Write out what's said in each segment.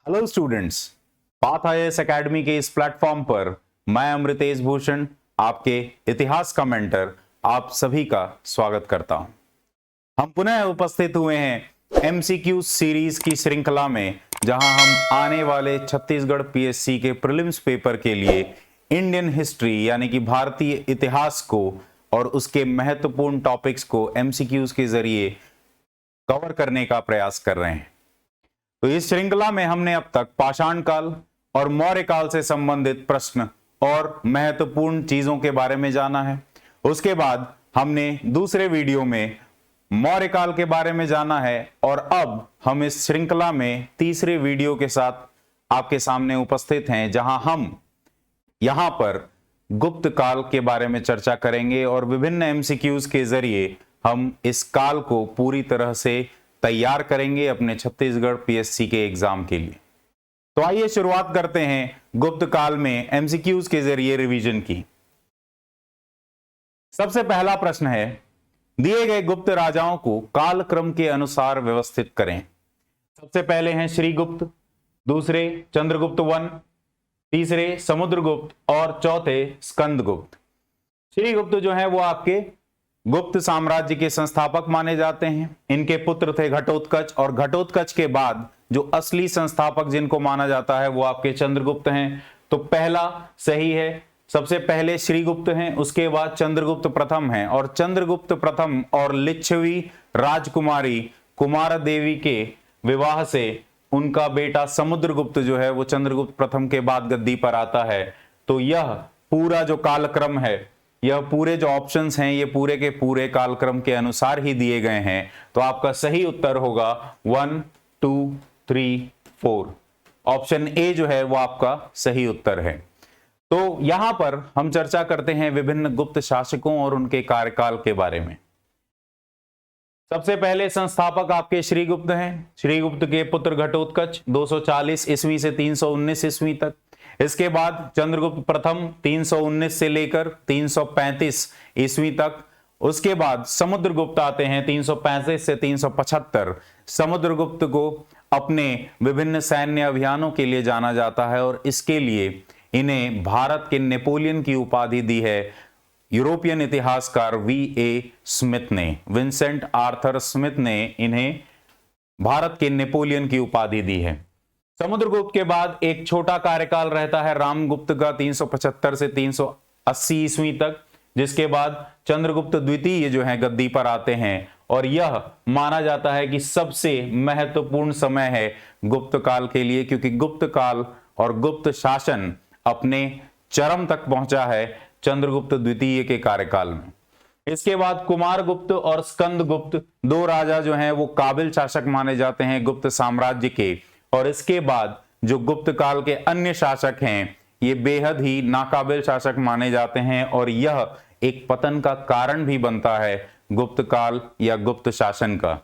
Hello students, path IAS academy के इस platform पर मैं अमृतेश भूषण, आपके इतिहास का मेंटर, आप सभी का स्वागत करता हूं। हम पुनः उपस्थित हुए हैं एमसीक्यू सीरीज की श्रृंखला में, जहां हम आने वाले छत्तीसगढ़ पीएससी के प्रीलिम्स पेपर के लिए इंडियन हिस्ट्री यानी कि भारतीय इतिहास को और उसके महत्वपूर्ण टॉपिक्स को एमसीक्यूज के जरिए कवर करने का प्रयास कर रहे हैं। तो इस श्रृंखला में हमने अब तक पाषाण काल और मौर्य काल से संबंधित प्रश्न और महत्वपूर्ण चीजों के बारे में जाना है। उसके बाद हमने दूसरे वीडियो में मौर्य काल के बारे में जाना है और अब हम इस श्रृंखला में तीसरे वीडियो के साथ आपके सामने उपस्थित हैं, जहां हम यहां पर गुप्त काल के बारे में चर्चा करेंगे और विभिन्न एमसीक्यूज के जरिए हम इस काल को पूरी तरह से तैयार करेंगे अपने छत्तीसगढ़ पीएससी के एग्जाम के लिए। तो आइए शुरुआत करते हैं गुप्त काल में एमसीक्यूज के जरिए रिवीजन की। सबसे पहला प्रश्न है, दिए गए गुप्त राजाओं को कालक्रम के अनुसार व्यवस्थित करें। सबसे पहले हैं श्रीगुप्त, दूसरे चंद्रगुप्त वन, तीसरे समुद्रगुप्त और चौथे स्कंदगुप्त। श्रीगुप्त जो है वो आपके गुप्त साम्राज्य के संस्थापक माने जाते हैं। इनके पुत्र थे घटोत्कच, और घटोत्कच के बाद जो असली संस्थापक जिनको माना जाता है वो आपके चंद्रगुप्त हैं। तो पहला सही है, सबसे पहले श्रीगुप्त हैं, उसके बाद चंद्रगुप्त प्रथम हैं, और चंद्रगुप्त प्रथम और लिच्छवी राजकुमारी कुमार देवी के विवाह से उनका बेटा समुद्रगुप्त जो है वो चंद्रगुप्त प्रथम के बाद गद्दी पर आता है। तो यह पूरा जो कालक्रम है, यह पूरे जो ऑप्शंस हैं, ये पूरे के पूरे कालक्रम के अनुसार ही दिए गए हैं। तो आपका सही उत्तर होगा 1, 2, 3, 4। ऑप्शन ए जो है वो आपका सही उत्तर है। तो यहां पर हम चर्चा करते हैं विभिन्न गुप्त शासकों और उनके कार्यकाल के बारे में। सबसे पहले संस्थापक आपके श्रीगुप्त हैं। श्रीगुप्त के पुत्र घटोत्कच 240 ईस्वी से 319 ईस्वी तक। इसके बाद चंद्रगुप्त प्रथम 319 से लेकर 335 ईस्वी तक। उसके बाद समुद्रगुप्त आते हैं 365 से 375। समुद्रगुप्त को अपने विभिन्न सैन्य अभियानों के लिए जाना जाता है और इसके लिए इन्हें भारत के नेपोलियन की उपाधि दी है यूरोपियन इतिहासकार वी.ए. स्मिथ ने। विंसेंट आर्थर स्मिथ ने इन्हें भारत के नेपोलियन की उपाधि दी है। समुद्रगुप्त के बाद एक छोटा कार्यकाल रहता है रामगुप्त का 375 से 380 ईस्वी तक, जिसके बाद चंद्रगुप्त द्वितीय जो है गद्दी पर आते हैं और यह माना जाता है कि सबसे महत्वपूर्ण समय है गुप्त काल के लिए, क्योंकि गुप्त काल और गुप्त शासन अपने चरम तक पहुंचा है चंद्रगुप्त द्वितीय के कार्यकाल में। इसके बाद कुमारगुप्त और स्कंदगुप्त दो राजा जो हैं वो काबिल शासक माने जाते हैं गुप्त साम्राज्य के, और इसके बाद जो गुप्त काल के अन्य शासक हैं ये बेहद ही नाकाबिल शासक माने जाते हैं और यह एक पतन का कारण भी बनता है गुप्त काल या गुप्त शासन का।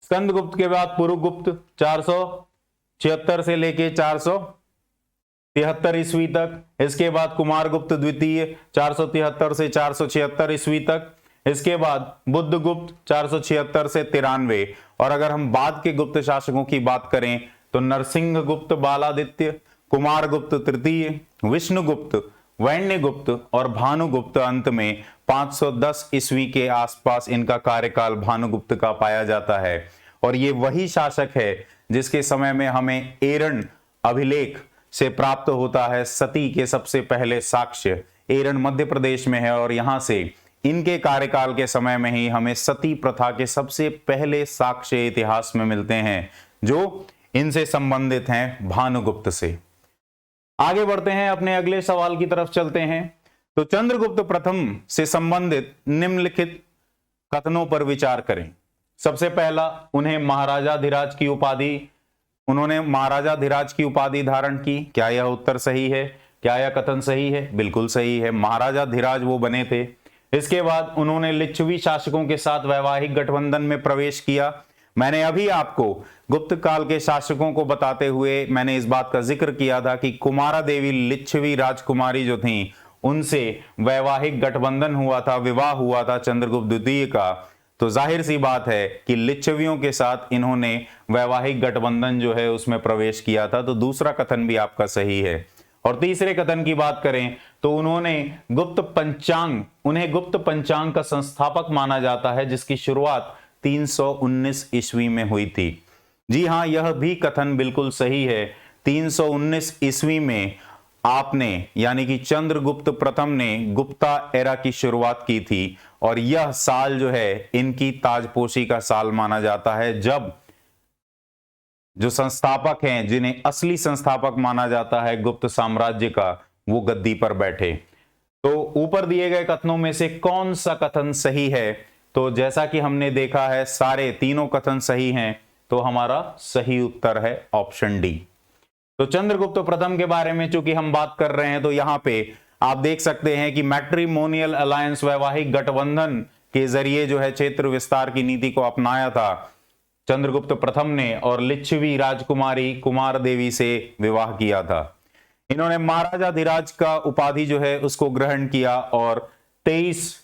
स्कंदगुप्त के बाद पुरुगुप्त 476 से लेके 473 ईस्वी तक। इसके बाद कुमारगुप्त द्वितीय 473 से 476 ईस्वी तक। इसके बाद बुद्धगुप्त 476 से 93। और अगर हम बाद के गुप्त शासकों की बात करें तो नरसिंहगुप्त बालादित्य, कुमारगुप्त तृतीय, विष्णुगुप्त, वैण्यगुप्त और भानुगुप्त अंत में 510 ईस्वी के आसपास इनका कार्यकाल भानुगुप्त का पाया जाता है। और ये वही शासक है जिसके समय में हमें एरन अभिलेख से प्राप्त होता है सती के सबसे पहले साक्ष्य। एरन मध्य प्रदेश में है और यहां से इनके कार्यकाल के समय में ही हमें सती प्रथा के सबसे पहले साक्ष्य इतिहास में मिलते हैं जो इनसे संबंधित हैं भानुगुप्त से। आगे बढ़ते हैं, अपने अगले सवाल की तरफ चलते हैं। तो चंद्रगुप्त प्रथम से संबंधित निम्नलिखित कथनों पर विचार करें। सबसे पहला, उन्हें महाराजाधिराज की उपाधि उन्होंने महाराजाधिराज की उपाधि धारण की। क्या यह उत्तर सही है? क्या यह कथन सही है? बिल्कुल सही है, महाराजाधिराज वो बने थे। इसके बाद उन्होंने लिच्छवी शासकों के साथ वैवाहिक गठबंधन में प्रवेश किया। मैंने अभी आपको गुप्त काल के शासकों को बताते हुए मैंने इस बात का जिक्र किया था कि कुमारा देवी लिच्छवी राजकुमारी जो थी उनसे वैवाहिक गठबंधन हुआ था, विवाह हुआ था चंद्रगुप्त द्वितीय का। तो जाहिर सी बात है कि लिच्छवियों के साथ इन्होंने वैवाहिक गठबंधन जो है उसमें प्रवेश किया था, तो दूसरा कथन भी आपका सही है। और तीसरे कथन की बात करें तो उन्हें गुप्त पंचांग का संस्थापक माना जाता है, जिसकी शुरुआत 319 ईस्वी में हुई थी। जी हां, यह भी कथन बिल्कुल सही है। 319 ईस्वी में आपने यानी कि चंद्रगुप्त प्रथम ने गुप्ता एरा की शुरुआत की थी, और यह साल जो है इनकी ताजपोशी का साल माना जाता है, जब जो संस्थापक हैं, जिन्हें असली संस्थापक माना जाता है गुप्त साम्राज्य का, वो गद्दी पर बैठे। तो ऊपर दिए गए कथनों में से कौन सा कथन सही है? तो जैसा कि हमने देखा है सारे तीनों कथन सही हैं, तो हमारा सही उत्तर है ऑप्शन डी। तो चंद्रगुप्त प्रथम के बारे में चूंकि हम बात कर रहे हैं, तो यहां पे आप देख सकते हैं कि मैट्रिमोनियल अलायंस, वैवाहिक गठबंधन के जरिए जो है क्षेत्र विस्तार की नीति को अपनाया था चंद्रगुप्त प्रथम ने, और लिच्छवी राजकुमारी कुमार देवी से विवाह किया था। इन्होंने महाराजाधिराज का उपाधि जो है उसको ग्रहण किया, और 26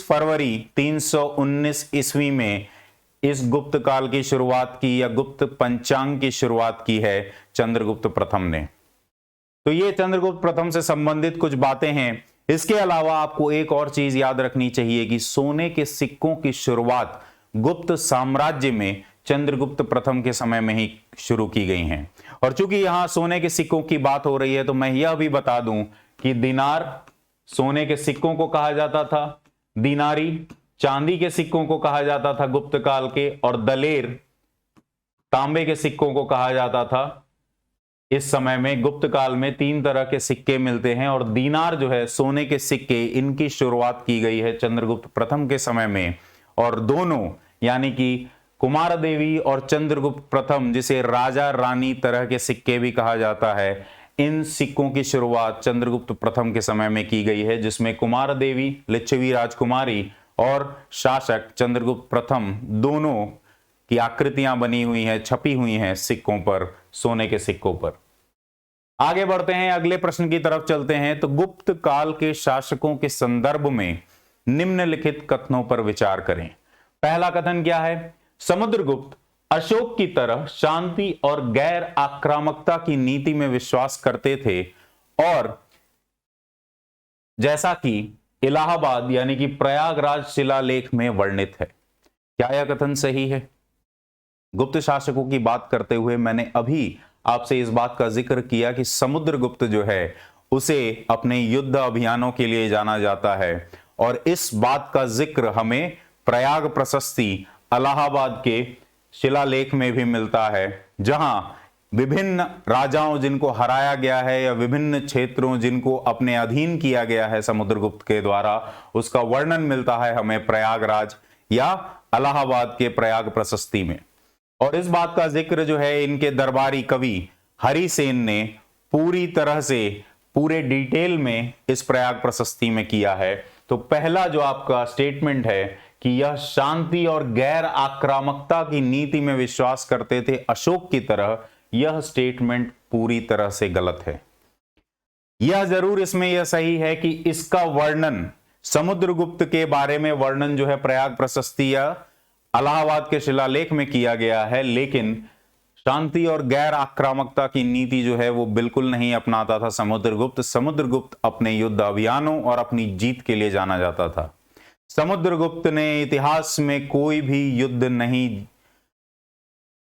फरवरी 319 ईस्वी में इस गुप्त काल की शुरुआत की, या गुप्त पंचांग की शुरुआत की है चंद्रगुप्त प्रथम ने। तो ये चंद्रगुप्त प्रथम से संबंधित कुछ बातें हैं। इसके अलावा आपको एक और चीज याद रखनी चाहिए कि सोने के सिक्कों की शुरुआत गुप्त साम्राज्य में चंद्रगुप्त प्रथम के समय में ही शुरू की गई हैं। और चूंकि यहां सोने के सिक्कों की बात हो रही है, तो मैं यह भी बता दूं कि दिनार सोने के सिक्कों को कहा जाता था, दिनारी चांदी के सिक्कों को कहा जाता था गुप्त काल के, और दलेर तांबे के सिक्कों को कहा जाता था। इस समय में गुप्त काल में 3 तरह के सिक्के मिलते हैं, और दीनार जो है सोने के सिक्के, इनकी शुरुआत की गई है चंद्रगुप्त प्रथम के समय में। और दोनों यानी कि कुमार देवी और चंद्रगुप्त प्रथम, जिसे राजा रानी तरह के सिक्के भी कहा जाता है, इन सिक्कों की शुरुआत चंद्रगुप्त प्रथम के समय में की गई है, जिसमें कुमार देवी लिच्छवी राजकुमारी और शासक चंद्रगुप्त प्रथम दोनों की आकृतियां बनी हुई हैं, छपी हुई हैं सिक्कों पर, सोने के सिक्कों पर। आगे बढ़ते हैं, अगले प्रश्न की तरफ चलते हैं। तो गुप्त काल के शासकों के संदर्भ में निम्नलिखित कथनों पर विचार करें। पहला कथन क्या है? समुद्रगुप्त अशोक की तरह शांति और गैर आक्रामकता की नीति में विश्वास करते थे, और जैसा कि इलाहाबाद यानी कि प्रयागराज शिलालेख में वर्णित है। क्या यह कथन सही है? गुप्त शासकों की बात करते हुए मैंने अभी आपसे इस बात का जिक्र किया कि समुद्रगुप्त जो है उसे अपने युद्ध अभियानों के लिए जाना जाता है, और इस बात का जिक्र हमें प्रयाग प्रशस्ति इलाहाबाद के शिलालेख में भी मिलता है, जहां विभिन्न राजाओं जिनको हराया गया है, या विभिन्न क्षेत्रों जिनको अपने अधीन किया गया है समुद्रगुप्त के द्वारा, उसका वर्णन मिलता है हमें प्रयागराज या इलाहाबाद के प्रयाग प्रशस्ति में। और इस बात का जिक्र जो है इनके दरबारी कवि हरिसेन ने पूरी तरह से पूरे डिटेल में इस प्रयाग प्रशस्ति में किया है। तो पहला जो आपका स्टेटमेंट है कि यह शांति और गैर आक्रामकता की नीति में विश्वास करते थे अशोक की तरह, यह स्टेटमेंट पूरी तरह से गलत है। यह जरूर इसमें यह सही है कि इसका वर्णन समुद्रगुप्त के बारे में वर्णन जो है प्रयाग प्रशस्ति या इलाहाबाद के शिलालेख में किया गया है, लेकिन शांति और गैर आक्रामकता की नीति जो है वो बिल्कुल नहीं अपनाता था समुद्रगुप्त। समुद्रगुप्त अपने युद्ध अभियानों और अपनी जीत के लिए जाना जाता था। समुद्रगुप्त ने इतिहास में कोई भी युद्ध नहीं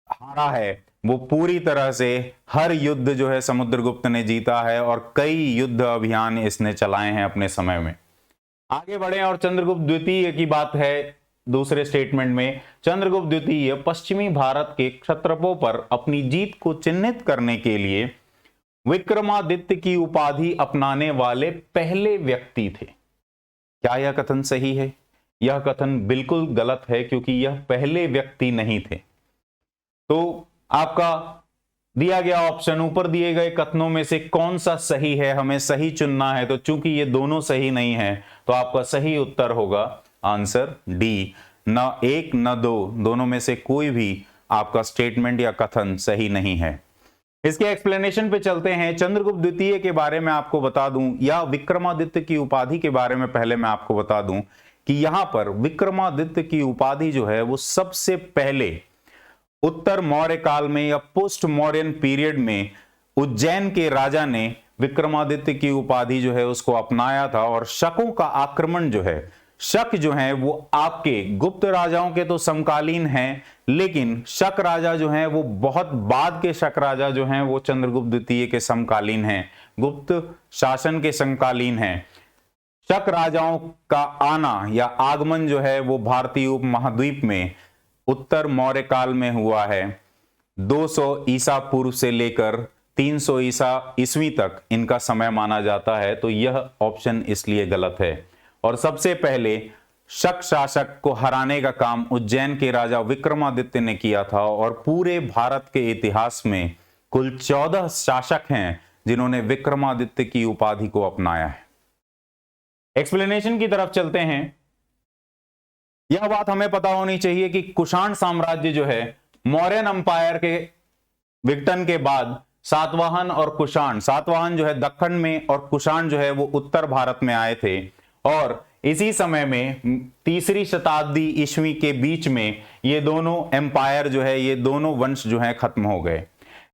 हारा है, वो पूरी तरह से हर युद्ध जो है समुद्रगुप्त ने जीता है, और कई युद्ध अभियान इसने चलाए हैं अपने समय में। आगे बढ़े और चंद्रगुप्त द्वितीय की बात है। दूसरे स्टेटमेंट में चंद्रगुप्त द्वितीय पश्चिमी भारत के क्षत्रपों पर अपनी जीत को चिन्हित करने के लिए विक्रमादित्य की उपाधि अपनाने वाले पहले व्यक्ति थे। क्या यह कथन सही है? यह कथन बिल्कुल गलत है, क्योंकि यह पहले व्यक्ति नहीं थे। तो आपका दिया गया ऑप्शन, ऊपर दिए गए कथनों में से कौन सा सही है, हमें सही चुनना है। तो चूंकि ये दोनों सही नहीं है, तो आपका सही उत्तर होगा आंसर डी। न 1 न 2, दोनों में से कोई भी आपका स्टेटमेंट या कथन सही नहीं है। इसके एक्सप्लेनेशन पे चलते हैं। चंद्रगुप्त द्वितीय के बारे में आपको बता दूं, या विक्रमादित्य की उपाधि के बारे में पहले मैं आपको बता दूं, कि यहां पर विक्रमादित्य की उपाधि जो है वो सबसे पहले उत्तर मौर्य काल में या पोस्ट मौर्यन पीरियड में उज्जैन के राजा ने विक्रमादित्य की उपाधि जो है उसको अपनाया था। और शकों का आक्रमण जो है, शक जो है वो आपके गुप्त राजाओं के तो समकालीन हैं, लेकिन शक राजा जो हैं वो बहुत बाद के शक राजा जो हैं वो चंद्रगुप्त द्वितीय के समकालीन हैं, गुप्त शासन के समकालीन हैं। शक राजाओं का आना या आगमन जो है वो भारतीय उपमहाद्वीप में उत्तर मौर्य काल में हुआ है। 200 ईसा पूर्व से लेकर 300 ईसा ईस्वी तक इनका समय माना जाता है, तो यह ऑप्शन इसलिए गलत है। और सबसे पहले शक शासक को हराने का काम उज्जैन के राजा विक्रमादित्य ने किया था, और पूरे भारत के इतिहास में कुल 14 शासक हैं जिन्होंने विक्रमादित्य की उपाधि को अपनाया है। एक्सप्लेनेशन की तरफ चलते हैं। यह बात हमें पता होनी चाहिए कि कुषाण साम्राज्य जो है मौर्यन अंपायर के विघटन के बाद सातवाहन और कुषाण, सातवाहन जो है दक्कन में और कुषाण जो है वो उत्तर भारत में आए थे, और इसी समय में तीसरी शताब्दी ईस्वी के बीच में ये दोनों एम्पायर जो है, ये दोनों वंश जो है खत्म हो गए।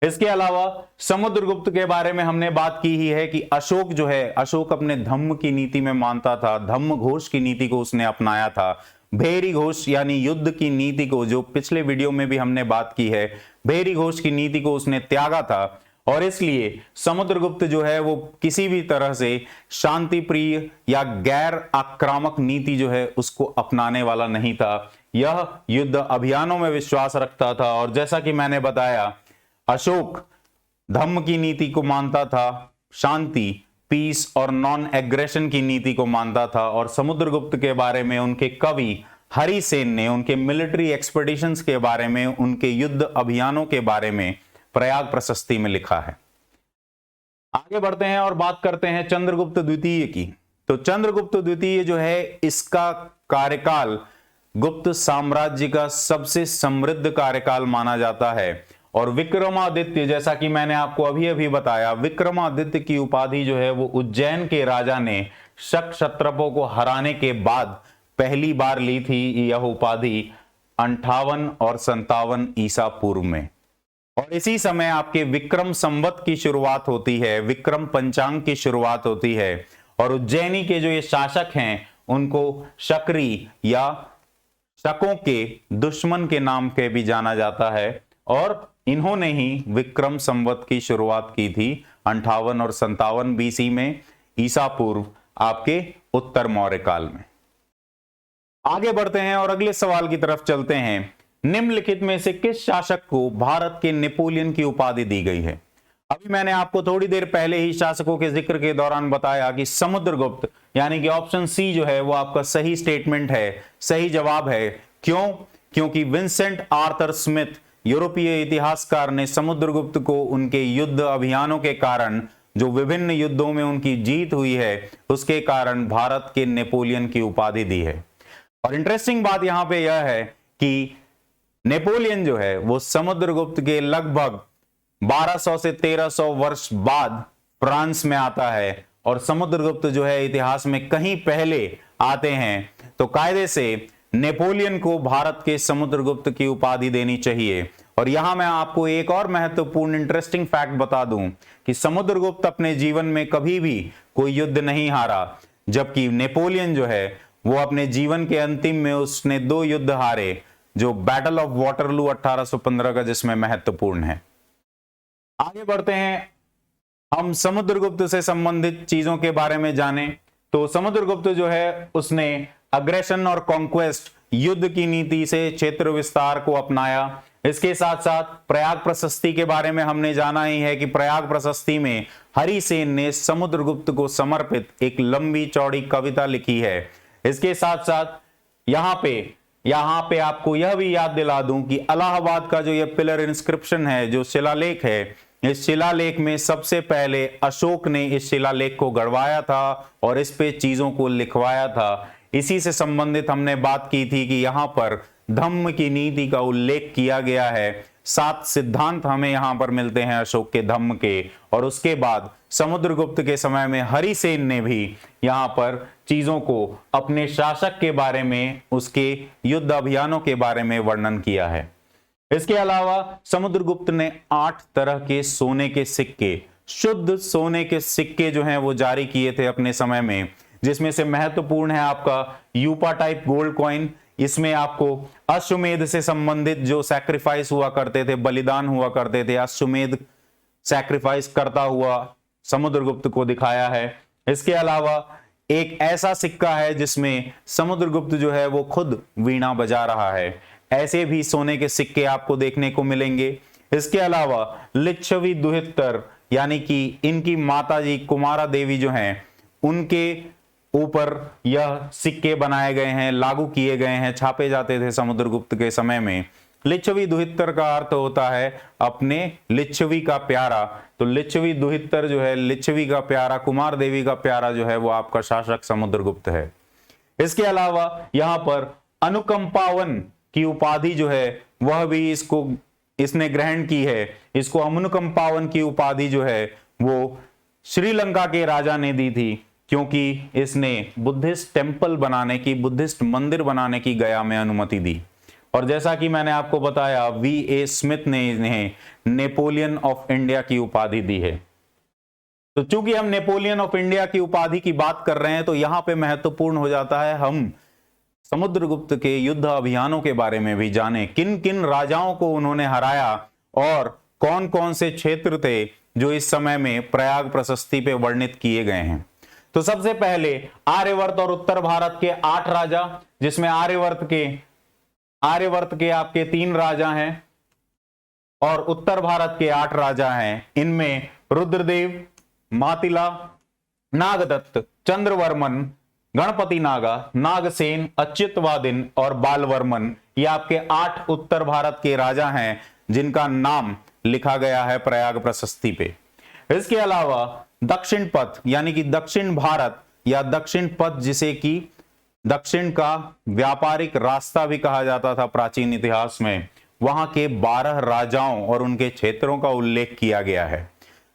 इसके अलावा समुद्रगुप्त के बारे में हमने बात की ही है कि अशोक जो है, अशोक अपने धम्म की नीति में मानता था, धम्म घोष की नीति को उसने अपनाया था। भेरी घोष यानी युद्ध की नीति को, जो पिछले वीडियो में भी हमने बात की है, भेरी घोष की नीति को उसने त्यागा था, और इसलिए समुद्रगुप्त जो है वो किसी भी तरह से शांति प्रिय या गैर आक्रामक नीति जो है उसको अपनाने वाला नहीं था। यह युद्ध अभियानों में विश्वास रखता था, और जैसा कि मैंने बताया अशोक धम्म की नीति को मानता था, शांति, पीस और नॉन एग्रेशन की नीति को मानता था। और समुद्रगुप्त के बारे में उनके कवि हरिसेन ने उनके मिलिट्री एक्सपेडिशंस के बारे में, उनके युद्ध अभियानों के बारे में प्रयाग प्रशस्ति में लिखा है। आगे बढ़ते हैं और बात करते हैं चंद्रगुप्त द्वितीय की। तो चंद्रगुप्त द्वितीय जो है इसका कार्यकाल गुप्त साम्राज्य का सबसे समृद्ध कार्यकाल माना जाता है। और विक्रमादित्य, जैसा कि मैंने आपको अभी अभी बताया, विक्रमादित्य की उपाधि जो है वो उज्जैन के राजा ने शक क्षत्रपों को हराने के बाद पहली बार ली थी। यह उपाधि 58 और 57 ईसा पूर्व में, और इसी समय आपके विक्रम संवत की शुरुआत होती है, विक्रम पंचांग की शुरुआत होती है। और उज्जैनी के जो ये शासक हैं उनको शकरी या शकों के दुश्मन के नाम के भी जाना जाता है, और इन्होंने ही विक्रम संवत की शुरुआत की थी 58 और 57 बीसी में, ईसा पूर्व आपके उत्तर मौर्य काल में। आगे बढ़ते हैं और अगले सवाल की तरफ चलते हैं। निम्नलिखित में से किस शासक को भारत के नेपोलियन की उपाधि दी गई है? अभी मैंने आपको थोड़ी देर पहले ही शासकों के जिक्र के दौरान बताया कि समुद्रगुप्त, यानी कि ऑप्शन सी जो है वो आपका सही स्टेटमेंट है, सही जवाब है। क्यों? क्योंकि विंसेंट आर्थर स्मिथ यूरोपीय इतिहासकार ने समुद्रगुप्त को उनके युद्ध अभियानों के कारण, जो विभिन्न युद्धों में उनकी जीत हुई है, उसके कारण भारत के नेपोलियन की उपाधि दी है। और इंटरेस्टिंग बात यहां पे यह है कि नेपोलियन जो है वो समुद्रगुप्त के लगभग 1200 से 1300 वर्ष बाद फ्रांस में आता है, और समुद्रगुप्त जो है इतिहास में कहीं पहले आते हैं। तो कायदे से नेपोलियन को भारत के समुद्रगुप्त की उपाधि देनी चाहिए। और यहां मैं आपको एक और महत्वपूर्ण इंटरेस्टिंग फैक्ट बता दूं कि समुद्रगुप्त अपने जीवन में कभी भी कोई युद्ध नहीं हारा, जबकि नेपोलियन जो है वो अपने जीवन के अंतिम में उसने 2 युद्ध हारे, जो बैटल ऑफ वाटरलू 1815 का, जिसमें महत्वपूर्ण है। आगे बढ़ते हैं, हम समुद्रगुप्त से संबंधित चीजों के बारे में जानें। तो समुद्रगुप्त जो है उसने अग्रेशन और कॉन्क्वेस्ट, युद्ध की नीति से क्षेत्र विस्तार को अपनाया। इसके साथ साथ प्रयाग प्रशस्ति के बारे में हमने जाना ही है कि प्रयाग प्रशस्ति में हरिसेन ने समुद्रगुप्त को समर्पित एक लंबी चौड़ी कविता लिखी है। इसके साथ साथ यहाँ पे आपको यह भी याद दिला दूं कि इलाहाबाद का जो ये पिलर इंस्क्रिप्शन है, जो शिलालेख है, इस शिलालेख में सबसे पहले अशोक ने इस शिलालेख को गढ़वाया था और इस पे चीजों को लिखवाया था। इसी से संबंधित हमने बात की थी कि यहाँ पर धम्म की नीति का उल्लेख किया गया है। 7 सिद्धांत हमें यहाँ पर मिलते हैं अशोक के धम्म के, और उसके बाद समुद्रगुप्त के समय में हरिसेन ने भी यहाँ पर चीजों को अपने शासक के बारे में, उसके युद्ध अभियानों के बारे में वर्णन किया है। इसके अलावा समुद्रगुप्त ने 8 तरह के सोने के सिक्के, शुद्ध सोने के सिक्के जो हैं वो जारी किए थे अपने समय में, जिसमें से महत्वपूर्ण है आपका यूपा टाइप गोल्ड कॉइन। इसमें आपको अश्वमेध से संबंधित जो सैक्रिफाइस हुआ करते थे, बलिदान हुआ करते थे, अश्वमेध सैक्रिफाइस करता हुआ समुद्रगुप्त को दिखाया है। इसके अलावा एक ऐसा सिक्का है जिसमें समुद्रगुप्त जो है वो खुद वीणा बजा रहा है। ऐसे भी सोने के सिक्के आपको देखने को मिलेंगे। इसके अलावा लिच्छवी दुहितर यानी कि इनकी माताजी कुमारा देवी जो हैं, उनके ऊपर यह सिक्के बनाए गए हैं, लागू किए गए हैं, छापे जाते थे समुद्रगुप्त के समय में। लिच्छवी दुहितर का अर्थ होता है अपने लिच्छवी का प्यारा, तो लिच्छवी दुहितर जो है, लिच्छवी का प्यारा, कुमार देवी का प्यारा जो है वो आपका शासक समुद्रगुप्त है। इसके अलावा यहां पर अनुकंपावन की उपाधि जो है वह भी इसने ग्रहण की है। इसको अनुकंपावन की उपाधि जो है वो श्रीलंका के राजा ने दी थी, क्योंकि इसने बुद्धिस्ट टेंपल बनाने की, बुद्धिस्ट मंदिर बनाने की गया में अनुमति दी। और जैसा कि मैंने आपको बताया, V.A. स्मिथ ने इन्हें नेपोलियन ऑफ इंडिया की उपाधि दी है। तो चूंकि हम नेपोलियन ऑफ इंडिया की उपाधि की बात कर रहे हैं, तो यहां पे महत्वपूर्ण हो जाता है हम समुद्रगुप्त के युद्ध अभियानों के बारे में भी जाने, किन किन राजाओं को उन्होंने हराया और कौन कौन से क्षेत्र थे जो इस समय में प्रयाग प्रशस्ति पे वर्णित किए गए हैं। तो सबसे पहले आर्यवर्त और उत्तर भारत के 8 राजा, जिसमें आर्यवर्त के आपके 3 राजा हैं और उत्तर भारत के 8 राजा हैं। इनमें रुद्रदेव, मातिला, नागदत्त, चंद्रवर्मन, गणपति नागा, नागसेन, अच्युतवादिन और बालवर्मन, ये आपके 8 उत्तर भारत के राजा हैं जिनका नाम लिखा गया है प्रयाग प्रशस्ति पे। इसके अलावा दक्षिण पथ यानी कि दक्षिण भारत या दक्षिण पथ, जिसे कि दक्षिण का व्यापारिक रास्ता भी कहा जाता था प्राचीन इतिहास में, वहां के 12 राजाओं और उनके क्षेत्रों का उल्लेख किया गया है।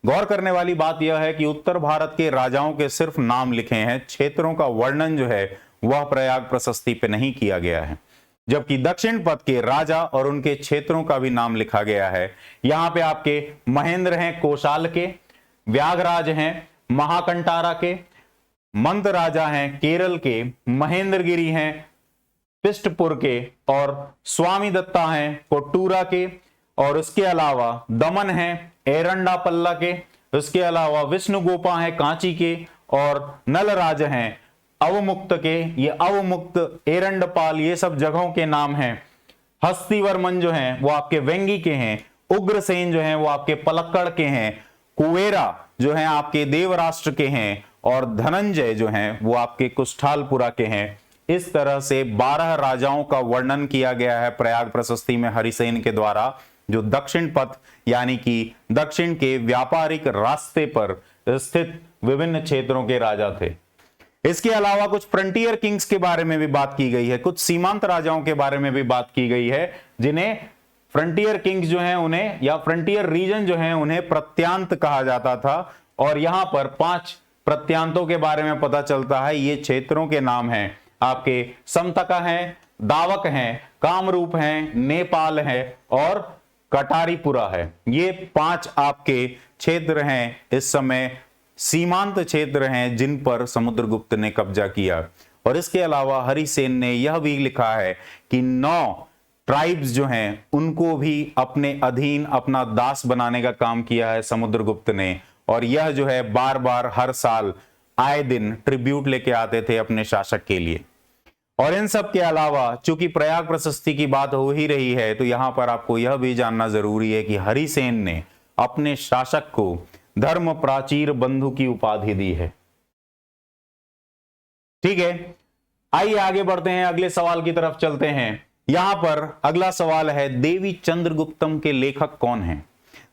गौर करने वाली बात यह है कि उत्तर भारत के राजाओं के सिर्फ नाम लिखे हैं, क्षेत्रों का वर्णन जो है वह प्रयाग प्रशस्ति पे नहीं किया गया है। जबकि दक्षिण पथ के राजा और उनके क्षेत्रों का भी नाम लिखा गया है। यहां पे आपके महेंद्र हैं कोशाल के, व्याघराज हैं महाकंटारा के, मंद राजा हैं केरल के, महेंद्रगिरी हैं पिष्टपुर के और स्वामी दत्ता हैं कोट्टूरा के, और इसके अलावा दमन हैं एरंडा पल्ला के, इसके अलावा विष्णुगोपा हैं कांची के और नलराज हैं अवमुक्त के। ये अवमुक्त, एरंडपाल, ये सब जगहों के नाम हैं। हस्तिवर्मन जो हैं वो आपके वेंगी के हैं, उग्रसेन जो हैं वो आपके पलक्कड़ के हैं, कुवेरा जो हैं आपके देवराष्ट्र के हैं और धनंजय जो हैं वो आपके कुष्ठालपुरा के हैं। इस तरह से 12 राजाओं का वर्णन किया गया है प्रयाग प्रशस्ति में हरिसेन के द्वारा, जो दक्षिण पथ यानी कि दक्षिण के व्यापारिक रास्ते पर स्थित विभिन्न क्षेत्रों के राजा थे। इसके अलावा कुछ फ्रंटियर किंग्स के बारे में भी बात की गई है, कुछ सीमांत राजाओं के बारे में भी बात की गई है, जिन्हें फ्रंटियर किंग्स जो हैं उन्हें, या फ्रंटियर रीजन जो हैं उन्हें प्रत्यांत कहा जाता था। और यहां पर 5 प्रत्यांतों के बारे में पता चलता है। ये क्षेत्रों के नाम हैं आपके समतका हैं, दावक हैं, कामरूप हैं, नेपाल है और कटारीपुरा है। ये 5 आपके क्षेत्र हैं, इस समय सीमांत क्षेत्र हैं जिन पर समुद्रगुप्त ने कब्जा किया। और इसके अलावा हरिसेन ने यह भी लिखा है कि 9 ट्राइब्स जो हैं उनको भी अपने अधीन, अपना दास बनाने का काम किया है समुद्रगुप्त ने। और यह जो है बार बार हर साल आए दिन ट्रिब्यूट लेके आते थे अपने शासक के लिए। और इन सब के अलावा चूंकि प्रयाग प्रशस्ति की बात हो ही रही है, तो यहां पर आपको यह भी जानना जरूरी है कि हरिसेन ने अपने शासक को धर्म प्राचीर बंधु की उपाधि दी है। ठीक है, आइए आगे बढ़ते हैं, अगले सवाल की तरफ चलते हैं। यहां पर अगला सवाल है, देवी चंद्रगुप्तम के लेखक कौन हैं?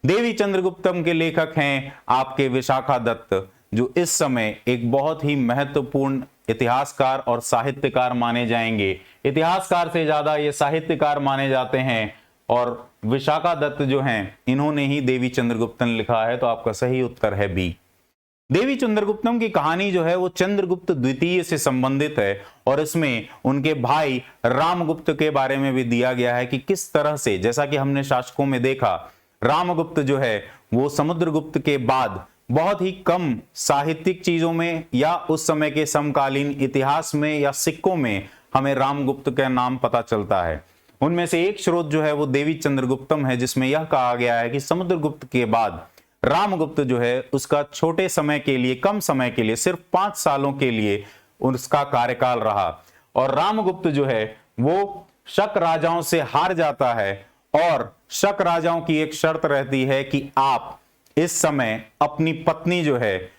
देवी चंद्रगुप्तम के लेखक हैं आपके विशाखा दत्त, जो इस समय एक बहुत ही महत्वपूर्ण इतिहासकार और साहित्यकार माने जाएंगे। इतिहासकार से ज्यादा ये साहित्यकार माने जाते हैं। और विशाखा दत्त जो हैं, इन्होंने ही देवी चंद्रगुप्तम लिखा है, तो आपका सही उत्तर है बी। देवी चंद्रगुप्तम की कहानी जो है वो चंद्रगुप्त द्वितीय से संबंधित है और इसमें उनके भाई रामगुप्त के बारे में भी दिया गया है कि किस तरह से, जैसा कि हमने शासकों में देखा, रामगुप्त जो है वो समुद्रगुप्त के बाद बहुत ही कम साहित्यिक चीजों में या उस समय के समकालीन इतिहास में या सिक्कों में हमें रामगुप्त का नाम पता चलता है। उनमें से एक स्रोत जो है वो देवी चंद्रगुप्तम है, जिसमें यह कहा गया है कि समुद्रगुप्त के बाद रामगुप्त जो है उसका छोटे समय के लिए, कम समय के लिए, सिर्फ 5 सालों के लिए उसका कार्यकाल रहा और रामगुप्त जो है वो शक राजाओं से हार जाता है और शक राजाओं की एक शर्त रहती है कि आप इस समय अपनी पत्नी जो है,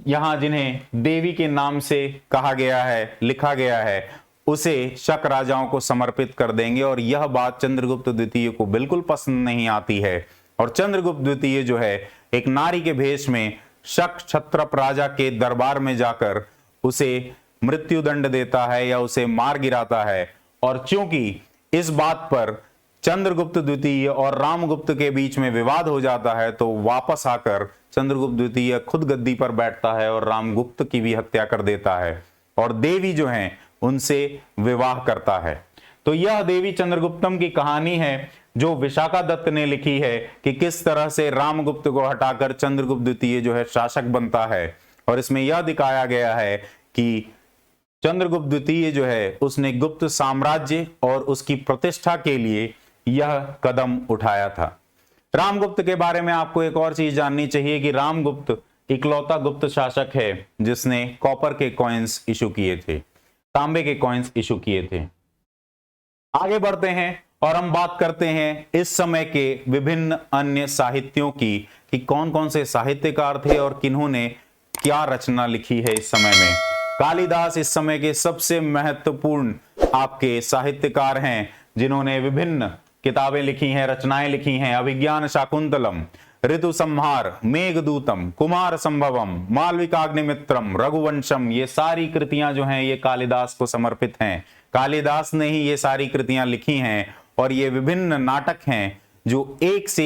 यहां जिन्हें देवी के नाम से कहा गया है, लिखा गया है, उसे शक राजाओं को समर्पित कर देंगे। और यह बात चंद्रगुप्त द्वितीय को बिल्कुल पसंद नहीं आती है और चंद्रगुप्त द्वितीय जो है एक नारी के भेष में शक क्षत्रप राजा के दरबार में जाकर उसे मृत्युदंड देता है या उसे मार गिराता है। और चूंकि इस बात पर चंद्रगुप्त द्वितीय और रामगुप्त के बीच में विवाद हो जाता है तो वापस आकर चंद्रगुप्त द्वितीय खुद गद्दी पर बैठता है और रामगुप्त की भी हत्या कर देता है और देवी जो है उनसे विवाह करता है। तो यह देवी चंद्रगुप्तम की कहानी है जो विशाखा दत्त ने लिखी है कि किस तरह से रामगुप्त को हटाकर चंद्रगुप्त द्वितीय जो है शासक बनता है। और इसमें यह दिखाया गया है कि चंद्रगुप्त द्वितीय जो है उसने गुप्त साम्राज्य और उसकी प्रतिष्ठा के लिए यह कदम उठाया था। रामगुप्त के बारे में आपको एक और चीज जाननी चाहिए कि रामगुप्त इकलौता गुप्त शासक है जिसने कॉपर के कॉइन्स इशू किए थे, तांबे के कॉइन्स इशू किए थे। आगे बढ़ते हैं और हम बात करते हैं इस समय के विभिन्न अन्य साहित्यों की कि कौन कौन से साहित्यकार थे और किन्होंने क्या रचना लिखी है इस समय में। कालिदास इस समय के सबसे महत्वपूर्ण आपके साहित्यकार हैं जिन्होंने विभिन्न किताबें लिखी हैं, रचनाएं लिखी हैं। अभिज्ञान शाकुंतलम, ऋतु संहार, मेघदूतम, कुमार संभवम, मालविकाग्निमित्रम, रघुवंशम, ये सारी कृतियां जो हैं ये कालिदास को समर्पित हैं। कालिदास ने ही ये सारी कृतियां लिखी हैं और ये विभिन्न नाटक हैं जो एक से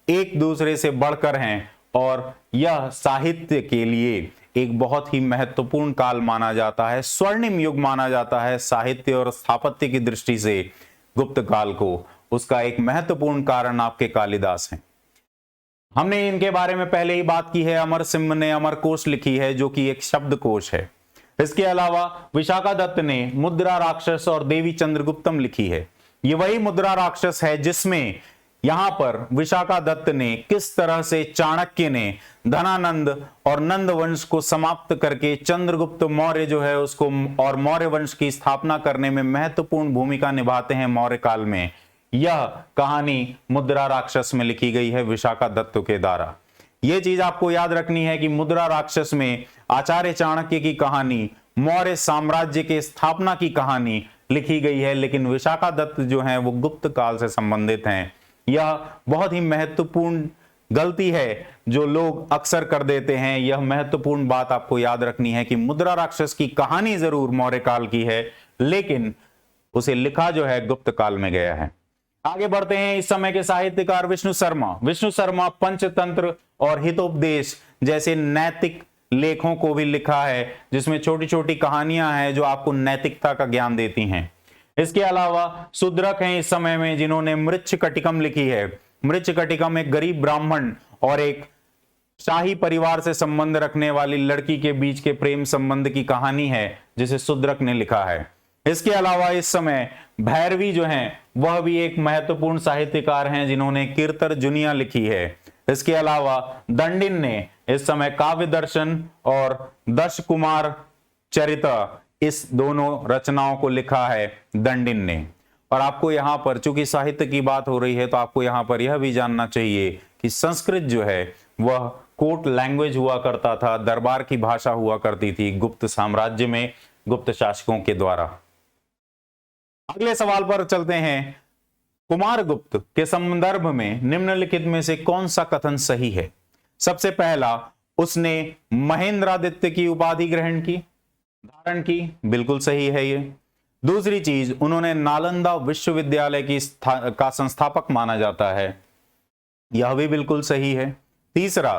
एक दूसरे से बढ़कर हैं और यह साहित्य के लिए एक बहुत ही महत्वपूर्ण काल माना जाता है, स्वर्णिम युग माना जाता है साहित्य और स्थापत्य की दृष्टि से। गुप्त काल को उसका एक महत्वपूर्ण कारण आपके कालिदास हैं। हमने इनके बारे में पहले ही बात की है। अमर सिंह ने अमरकोश लिखी है जो कि एक शब्दकोश है। इसके अलावा विशाखा दत्त ने मुद्रा राक्षस और देवी चंद्रगुप्तम लिखी है। ये वही मुद्रा राक्षस है जिसमें यहां पर विशाखा दत्त ने किस तरह से चाणक्य ने धनानंद और नंद वंश को समाप्त करके चंद्रगुप्त मौर्य जो है उसको और मौर्य वंश की स्थापना करने में महत्वपूर्ण भूमिका निभाते हैं मौर्य काल में। यह कहानी मुद्रा राक्षस में लिखी गई है विशाखा दत्त के द्वारा। यह चीज आपको याद रखनी है कि मुद्रा राक्षस में आचार्य चाणक्य की कहानी, मौर्य साम्राज्य के स्थापना की कहानी लिखी गई है, लेकिन विशाखा दत्त जो है वो गुप्त काल से संबंधित हैं। यह बहुत ही महत्वपूर्ण गलती है जो लोग अक्सर कर देते हैं। यह महत्वपूर्ण बात आपको याद रखनी है कि मुद्रा राक्षस की कहानी जरूर मौर्य काल की है लेकिन उसे लिखा जो है गुप्त काल में गया है। आगे बढ़ते हैं। इस समय के साहित्यकार विष्णु शर्मा पंचतंत्र और हितोपदेश जैसे नैतिक लेखों को भी लिखा है जिसमें छोटी छोटी कहानियां हैं जो आपको नैतिकता का ज्ञान देती हैं। इसके अलावा शूद्रक हैं इस समय में जिन्होंने मृच्छकटिकम लिखी है। मृच्छकटिकम एक गरीब ब्राह्मण और एक शाही परिवार से संबंध रखने वाली लड़की के बीच के प्रेम संबंध की कहानी है जिसे शूद्रक ने लिखा है। इसके अलावा इस समय भैरवी जो हैं वह भी एक महत्वपूर्ण साहित्यकार हैं जिन्होंने कीर्तर जुनिया लिखी है। इसके अलावा दंडिन ने इस समय काव्य दर्शन और दश कुमार चरिता, इस दोनों रचनाओं को लिखा है दंडिन ने। और आपको यहां पर चूंकि साहित्य की बात हो रही है तो आपको यहां पर यह भी जानना चाहिए कि संस्कृत जो है वह कोर्ट लैंग्वेज हुआ करता था, दरबार की भाषा हुआ करती थी गुप्त साम्राज्य में गुप्त शासकों के द्वारा। अगले सवाल पर चलते हैं। कुमारगुप्त के संदर्भ में निम्नलिखित में से कौन सा कथन सही है? सबसे पहला, उसने महेंद्रादित्य की उपाधि धारण की, बिल्कुल सही है ये। दूसरी चीज, उन्होंने नालंदा विश्वविद्यालय का संस्थापक माना जाता है, यह भी बिल्कुल सही है। तीसरा,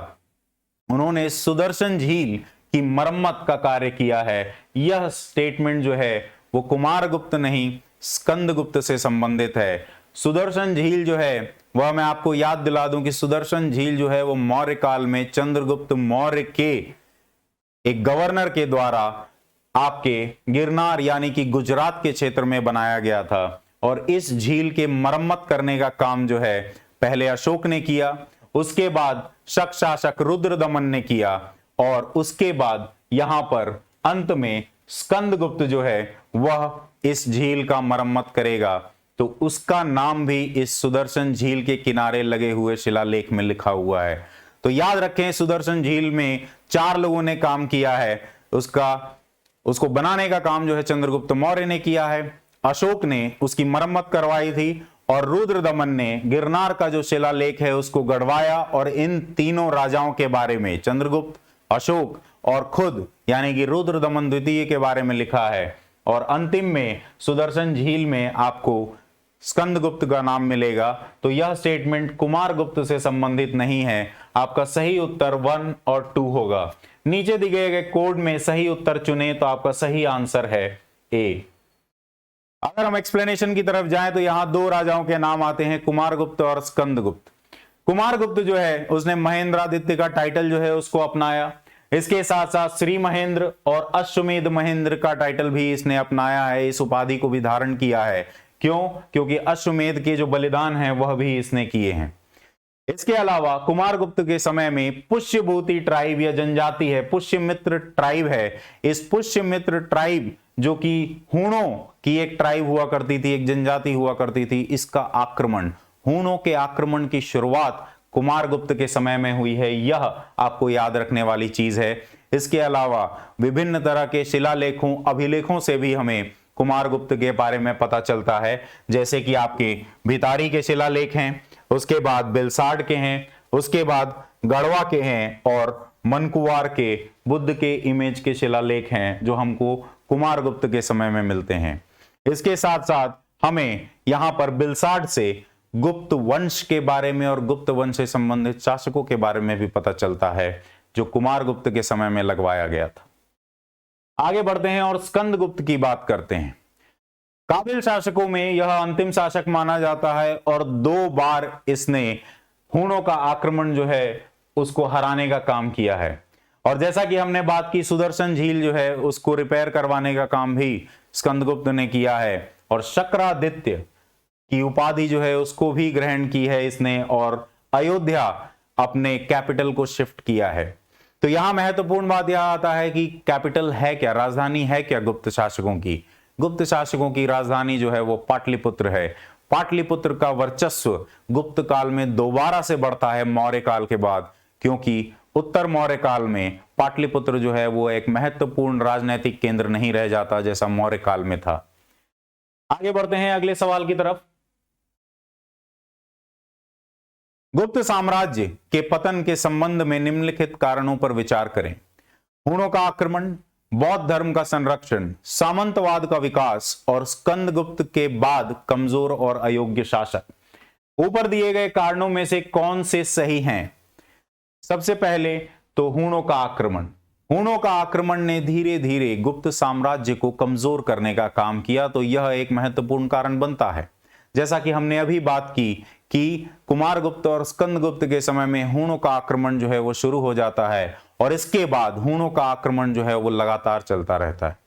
उन्होंने सुदर्शन झील की मरम्मत का कार्य किया है। यह स्टेटमेंट जो है वो कुमारगुप्त नहीं स्कंदगुप्त से संबंधित है। सुदर्शन झील जो है वह मैं आपको याद दिला दूं कि सुदर्शन झील जो है वो मौर्य काल में चंद्रगुप्त मौर्य के एक गवर्नर के द्वारा आपके गिरनार यानी कि गुजरात के क्षेत्र में बनाया गया था और इस झील के मरम्मत करने का काम जो है पहले अशोक ने किया, उसके बाद शक शासक रुद्रदमन ने किया और उसके बाद यहां पर अंत में स्कंदगुप्त जो है वह इस झील का मरम्मत करेगा। तो उसका नाम भी इस सुदर्शन झील के किनारे लगे हुए शिलालेख में लिखा हुआ है। तो याद रखें सुदर्शन झील में 4 लोगों ने काम किया है। उसको बनाने का काम जो है चंद्रगुप्त मौर्य ने किया है, अशोक ने उसकी मरम्मत करवाई थी और रुद्रदमन ने गिरनार का जो शिलालेख है उसको गढ़वाया और इन तीनों राजाओं के बारे में चंद्रगुप्त, अशोक और खुद यानी कि रुद्रदमन द्वितीय के बारे में लिखा है। और अंतिम में सुदर्शन झील में आपको स्कंदगुप्त का नाम मिलेगा। तो यह स्टेटमेंट कुमारगुप्त से संबंधित नहीं है। आपका सही उत्तर 1 और 2 होगा। नीचे दिए गए कोड में सही उत्तर चुने तो आपका सही आंसर है ए। अगर हम एक्सप्लेनेशन की तरफ जाएं तो यहां 2 राजाओं के नाम आते हैं, कुमारगुप्त और स्कंदगुप्त। कुमारगुप्त जो है उसने महेंद्रादित्य का टाइटल जो है उसको अपनाया, इसके साथ साथ श्री महेंद्र और अश्वमेध महेंद्र का टाइटल भी इसने अपनाया है, इस उपाधि को भी धारण किया है। क्यों? क्योंकि अश्वमेध के जो बलिदान हैं वह भी इसने किए हैं। इसके अलावा कुमारगुप्त के समय में पुष्यभूति ट्राइब या जनजाति है, पुष्यमित्र ट्राइब है। इस पुष्यमित्र ट्राइब जो कि हूणों की एक ट्राइब हुआ करती थी, एक जनजाति हुआ करती थी, इसका आक्रमण, हूणों के आक्रमण की शुरुआत कुमारगुप्त के समय में हुई है। यह आपको याद रखने वाली चीज है। इसके अलावा विभिन्न तरह के शिलालेखों, अभिलेखों से भी हमें कुमारगुप्त के बारे में पता चलता है, जैसे कि आपके भितारी के शिलालेख हैं, उसके बाद बिलसाड के हैं, उसके बाद गढ़वा के हैं और मनकुवार के बुद्ध के इमेज के शिलालेख हैं जो हमको कुमारगुप्त के समय में मिलते हैं। इसके साथ साथ हमें यहां पर बिलसाड से गुप्त वंश के बारे में और गुप्त वंश से संबंधित शासकों के बारे में भी पता चलता है जो कुमारगुप्त के समय में लगवाया गया था। आगे बढ़ते हैं और स्कंदगुप्त की बात करते हैं। काबिल शासकों में यह अंतिम शासक माना जाता है और 2 बार इसने हूणों का आक्रमण जो है उसको हराने का काम किया है। और जैसा कि हमने बात की सुदर्शन झील जो है उसको रिपेयर करवाने का काम भी स्कंदगुप्त ने किया है और शक्रादित्य की उपाधि जो है उसको भी ग्रहण की है इसने और अयोध्या अपने कैपिटल को शिफ्ट किया है। तो यहां महत्वपूर्ण बात यह आता है कि कैपिटल है क्या, राजधानी है क्या गुप्त शासकों की? गुप्त शासकों की राजधानी जो है वो पाटलिपुत्र है। पाटलिपुत्र का वर्चस्व गुप्त काल में दोबारा से बढ़ता है मौर्य काल के बाद, क्योंकि उत्तर मौर्य काल में पाटलिपुत्र जो है वो एक महत्वपूर्ण राजनीतिक केंद्र नहीं रह जाता जैसा मौर्य काल में था। आगे बढ़ते हैं अगले सवाल की तरफ। गुप्त साम्राज्य के पतन के संबंध में निम्नलिखित कारणों पर विचार करें। हूणों का आक्रमण, बौद्ध धर्म का संरक्षण, सामंतवाद का विकास और स्कंदगुप्त के बाद कमजोर और अयोग्य शासक। ऊपर दिए गए कारणों में से कौन से सही हैं? सबसे पहले तो हूणों का आक्रमण। हूणों का आक्रमण ने धीरे धीरे गुप्त साम्राज्य को कमजोर करने का काम किया, तो यह एक महत्वपूर्ण कारण बनता है। जैसा कि हमने अभी बात की कि कुमारगुप्त और स्कंदगुप्त के समय में हूणों का आक्रमण जो है वो शुरू हो जाता है और इसके बाद हूणों का आक्रमण जो है वो लगातार चलता रहता है।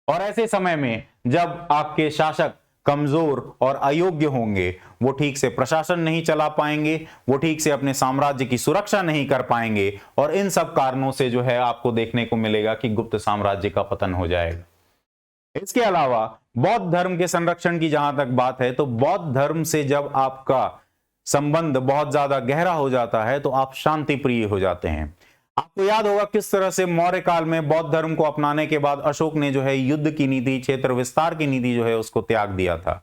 और ऐसे समय में जब आपके शासक कमजोर और अयोग्य होंगे, वो ठीक से प्रशासन नहीं चला पाएंगे, वो ठीक से अपने साम्राज्य की सुरक्षा नहीं कर पाएंगे और इन सब कारणों से जो है आपको देखने को मिलेगा कि गुप्त साम्राज्य का पतन हो जाएगा। इसके अलावा बौद्ध धर्म के संरक्षण की जहां तक बात है, तो बौद्ध धर्म से जब आपका संबंध बहुत ज्यादा गहरा हो जाता है तो आप शांति प्रिय हो जाते हैं। आपको याद होगा किस तरह से मौर्य काल में बौद्ध धर्म को अपनाने के बाद अशोक ने जो है युद्ध की नीति, क्षेत्र विस्तार की नीति जो है उसको त्याग दिया था।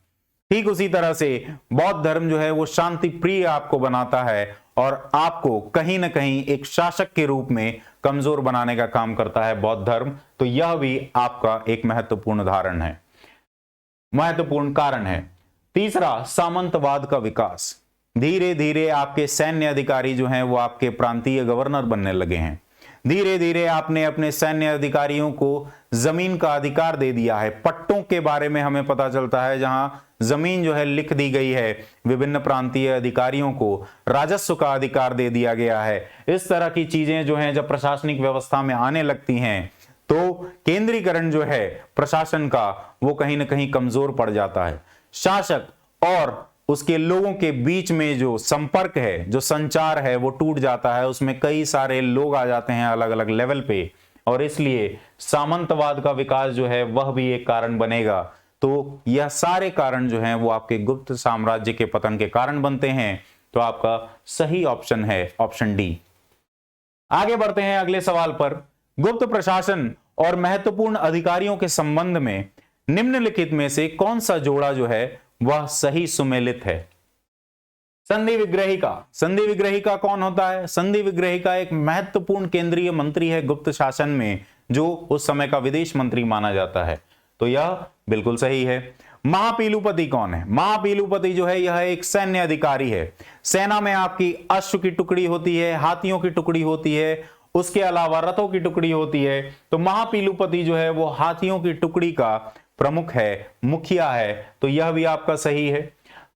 ठीक उसी तरह से बौद्ध धर्म जो है वो शांति प्रिय आपको बनाता है और आपको कहीं ना कहीं एक शासक के रूप में कमजोर बनाने का काम करता है बौद्ध धर्म। तो यह भी आपका एक महत्वपूर्ण उदाहरण है, महत्वपूर्ण कारण है। तीसरा, सामंतवाद का विकास। धीरे धीरे आपके सैन्य अधिकारी जो हैं वो आपके प्रांतीय गवर्नर बनने लगे हैं। धीरे धीरे आपने अपने सैन्य अधिकारियों को जमीन का अधिकार दे दिया है। पट्टों के बारे में हमें पता चलता है, जहां जमीन जो है लिख दी गई है, विभिन्न प्रांतीय अधिकारियों को राजस्व का अधिकार दे दिया गया है। इस तरह की चीजें जो हैं जब प्रशासनिक व्यवस्था में आने लगती हैं तो केंद्रीकरण जो है प्रशासन का वो कहीं ना कहीं कमजोर पड़ जाता है। शासक और उसके लोगों के बीच में जो संपर्क है, जो संचार है, वो टूट जाता है। उसमें कई सारे लोग आ जाते हैं अलग अलग लेवल पे, और इसलिए सामंतवाद का विकास जो है वह भी एक कारण बनेगा। तो यह सारे कारण जो हैं वो आपके गुप्त साम्राज्य के पतन के कारण बनते हैं। तो आपका सही ऑप्शन है ऑप्शन डी। आगे बढ़ते हैं अगले सवाल पर। गुप्त प्रशासन और महत्वपूर्ण अधिकारियों के संबंध में निम्नलिखित में से कौन सा जोड़ा जो है वह सही सुमेलित है? संधि विग्रहिका। संधि विग्रहिका कौन होता है? संधि विग्रहिका एक महत्वपूर्ण केंद्रीय मंत्री है गुप्त शासन में, जो उस समय का विदेश मंत्री माना जाता है। तो यह बिल्कुल सही है। महापीलुपति कौन है? महापीलुपति जो है यह एक सैन्य अधिकारी है। सेना में आपकी अश्व की टुकड़ी होती है, हाथियों की टुकड़ी होती है, उसके अलावा रथों की टुकड़ी होती है। तो महापीलुपति जो है वो हाथियों की टुकड़ी का प्रमुख है, मुखिया है। तो यह भी आपका सही है।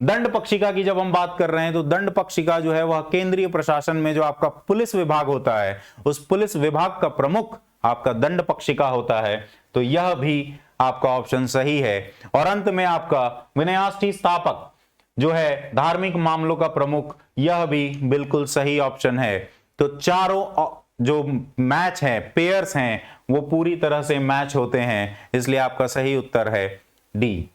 दंड पक्षिका की जब हम बात कर रहे हैं तो दंड पक्षिका जो है वह केंद्रीय प्रशासन में जो आपका पुलिस विभाग होता है, उस पुलिस विभाग का प्रमुख आपका दंड पक्षिका होता है। तो यह भी आपका ऑप्शन सही है। और अंत में आपका विनयाष्टि स्थापक जो है धार्मिक मामलों का प्रमुख, यह भी बिल्कुल सही ऑप्शन है। तो चारों जो मैच है, पेयर्स हैं, वो पूरी तरह से मैच होते हैं, इसलिए आपका सही उत्तर है डी।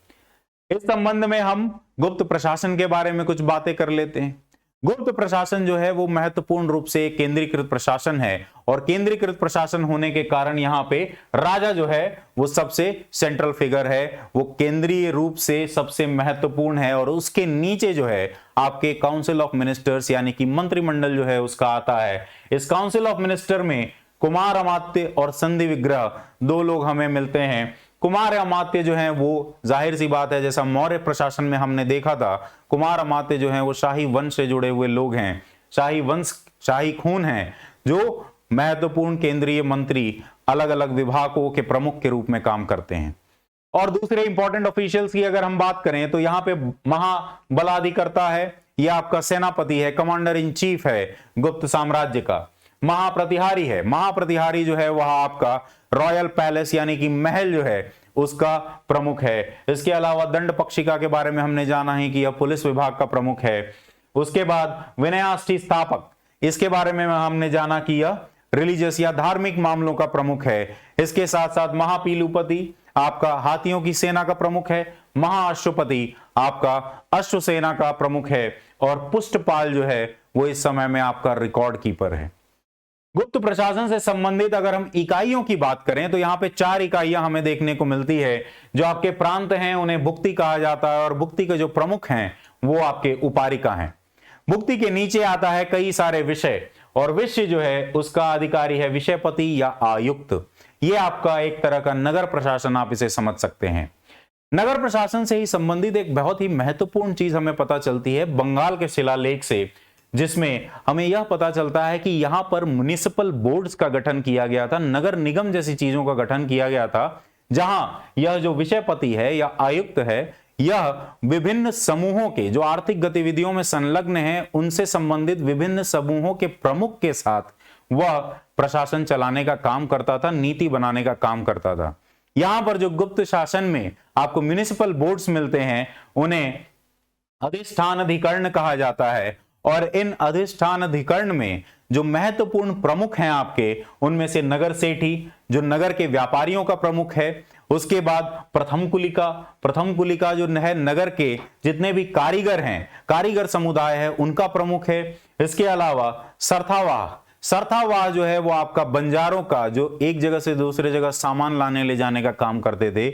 इस संबंध में हम गुप्त प्रशासन के बारे में कुछ बातें कर लेते हैं। गुप्त प्रशासन जो है वो महत्वपूर्ण रूप से केंद्रीकृत प्रशासन है, और केंद्रीकृत प्रशासन होने के कारण यहाँ पे राजा जो है वो सबसे सेंट्रल फिगर है, वो केंद्रीय रूप से सबसे महत्वपूर्ण है। और उसके नीचे जो है आपके काउंसिल ऑफ मिनिस्टर्स यानी कि मंत्रिमंडल जो है उसका आता है। इस काउंसिल ऑफ मिनिस्टर में कुमार अमात्य और संधि विग्रह दो लोग हमें मिलते हैं। कुमार अमात्य जो हैं वो जाहिर सी बात है, जैसा मौर्य प्रशासन में हमने देखा था, कुमार अमात्य जो हैं वो शाही वंश से जुड़े हुए लोग हैं, शाही वंश, शाही खून हैं, जो महत्वपूर्ण केंद्रीय मंत्री अलग अलग विभागों के प्रमुख के रूप में काम करते हैं। और दूसरे इंपॉर्टेंट ऑफिशियल्स की अगर हम बात करें तो यहाँ पे महाबलाधिकर्ता है, यह आपका सेनापति है, कमांडर इन चीफ है गुप्त साम्राज्य का। महाप्रतिहारी है, महाप्रतिहारी जो है वह आपका रॉयल पैलेस यानी कि महल जो है उसका प्रमुख है। इसके अलावा दंड पक्षिका के बारे में हमने जाना है कि यह पुलिस विभाग का प्रमुख है। उसके बाद विनयाष्टि स्थापक, इसके बारे में हमने जाना कि यह रिलीजियस या धार्मिक मामलों का प्रमुख है। इसके साथ साथ महापीलुपति आपका हाथियों की सेना का प्रमुख है, महाअश्वपति आपका अश्व सेना का प्रमुख है, और पुष्टपाल जो है वो इस समय में आपका रिकॉर्ड कीपर है। गुप्त प्रशासन से संबंधित अगर हम इकाइयों की बात करें तो यहाँ पे 4 इकाइयां हमें देखने को मिलती है। जो आपके प्रांत हैं उन्हें भुक्ति कहा जाता है, और भुक्ति के जो प्रमुख हैं वो आपके उपारिका हैं। भुक्ति के नीचे आता है कई सारे विषय, और विषय जो है उसका अधिकारी है विषयपति या आयुक्त। ये आपका एक तरह का नगर प्रशासन, आप इसे समझ सकते हैं। नगर प्रशासन से ही संबंधित एक बहुत ही महत्वपूर्ण चीज हमें पता चलती है बंगाल के शिलालेख से, जिसमें हमें यह पता चलता है कि यहां पर म्युनिसिपल बोर्ड्स का गठन किया गया था, नगर निगम जैसी चीजों का गठन किया गया था, जहां यह जो विषयपति है या आयुक्त है, यह विभिन्न समूहों के जो आर्थिक गतिविधियों में संलग्न हैं उनसे संबंधित विभिन्न समूहों के प्रमुख के साथ वह प्रशासन चलाने का काम करता था, नीति बनाने का काम करता था। यहां पर जो गुप्त शासन में आपको म्युनिसिपल बोर्ड्स मिलते हैं उन्हें अधिष्ठान अधिकरण कहा जाता है, और इन अधिष्ठान अधिकरण में जो महत्वपूर्ण प्रमुख हैं आपके, उनमें से नगर सेठी जो नगर के व्यापारियों का प्रमुख है, उसके बाद प्रथम कुलिका, प्रथम कुलिका जो है नगर के जितने भी कारीगर हैं, कारीगर समुदाय है उनका प्रमुख है। इसके अलावा सरथावाह, सरथावाह जो है वो आपका बंजारों का जो एक जगह से दूसरे जगह सामान लाने ले जाने का काम करते थे,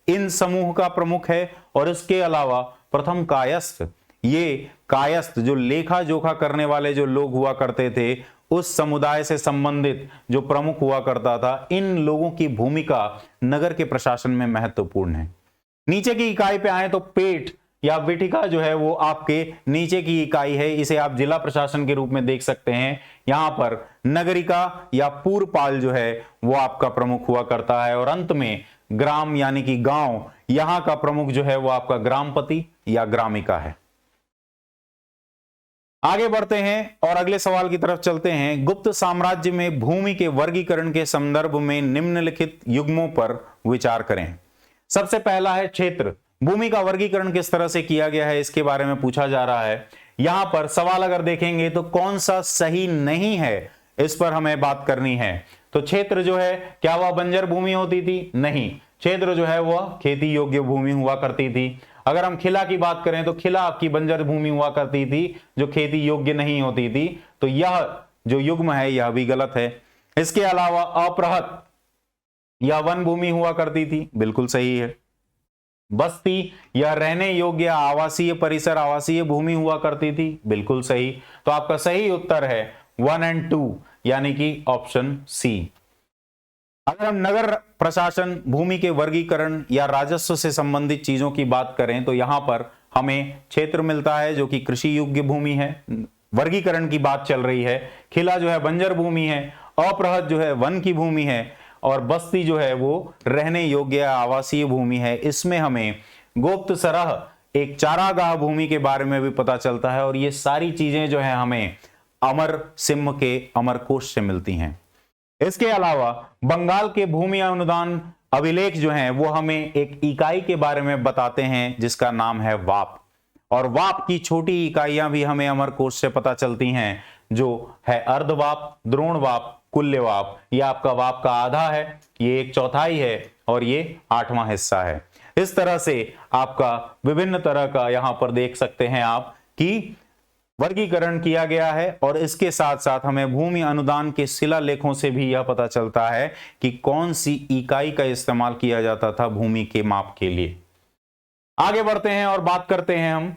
इन समूह का प्रमुख है। और इसके अलावा प्रथम कायस्थ, ये कायस्थ जो लेखा जोखा करने वाले जो लोग हुआ करते थे, उस समुदाय से संबंधित जो प्रमुख हुआ करता था, इन लोगों की भूमिका नगर के प्रशासन में महत्वपूर्ण है। नीचे की इकाई पे आए तो पेट या विठिका जो है वो आपके नीचे की इकाई है, इसे आप जिला प्रशासन के रूप में देख सकते हैं। यहां पर नगरिका या पूरपाल जो है वो आपका प्रमुख हुआ करता है। और अंत में ग्राम यानी कि गांव, यहां का प्रमुख जो है वो आपका ग्रामपति या ग्रामिका है। आगे बढ़ते हैं और अगले सवाल की तरफ चलते हैं। गुप्त साम्राज्य में भूमि के वर्गीकरण के संदर्भ में निम्नलिखित युग्मों पर विचार करें। सबसे पहला है क्षेत्र। भूमि का वर्गीकरण किस तरह से किया गया है, इसके बारे में पूछा जा रहा है। यहां पर सवाल अगर देखेंगे तो कौन सा सही नहीं है, इस पर हमें बात करनी है। तो क्षेत्र जो है, क्या वह बंजर भूमि होती थी? नहीं, क्षेत्र जो है वह खेती योग्य भूमि हुआ करती थी। अगर हम खिला की बात करें तो खिला आपकी बंजर भूमि हुआ करती थी जो खेती योग्य नहीं होती थी। तो यह जो युग्म है यह भी गलत है। इसके अलावा अपृहत या वन भूमि हुआ करती थी, बिल्कुल सही है। बस्ती या रहने योग्य आवासीय परिसर, आवासीय भूमि हुआ करती थी, बिल्कुल सही। तो आपका सही उत्तर है 1 और 2 यानी कि ऑप्शन सी। अगर हम नगर प्रशासन, भूमि के वर्गीकरण या राजस्व से संबंधित चीजों की बात करें तो यहां पर हमें क्षेत्र मिलता है जो कि कृषि योग्य भूमि है। वर्गीकरण की बात चल रही है। खिला जो है बंजर भूमि है, अपृहत जो है वन की भूमि है, और बस्ती जो है वो रहने योग्य आवासीय भूमि है। इसमें हमें गुप्त सरह एक चारागाह भूमि के बारे में भी पता चलता है। और ये सारी चीजें जो है हमें अमर सिंह के अमरकोश से मिलती हैं। इसके अलावा बंगाल के भूमि अनुदान अभिलेख जो हैं वो हमें एक इकाई के बारे में बताते हैं जिसका नाम है वाप। और वाप की छोटी इकाइयां भी हमें अमरकोश से पता चलती हैं, जो है अर्धवाप, द्रोणवाप, कुल्यवाप। ये आपका वाप का आधा है, ये 1/4 है, और ये 8वां हिस्सा है। इस तरह से आपका विभिन्न तरह का यहां पर देख सकते हैं आप कि वर्गीकरण किया गया है। और इसके साथ साथ हमें भूमि अनुदान के शिलालेखों से भी यह पता चलता है कि कौन सी इकाई का इस्तेमाल किया जाता था भूमि के माप के लिए। आगे बढ़ते हैं और बात करते हैं हम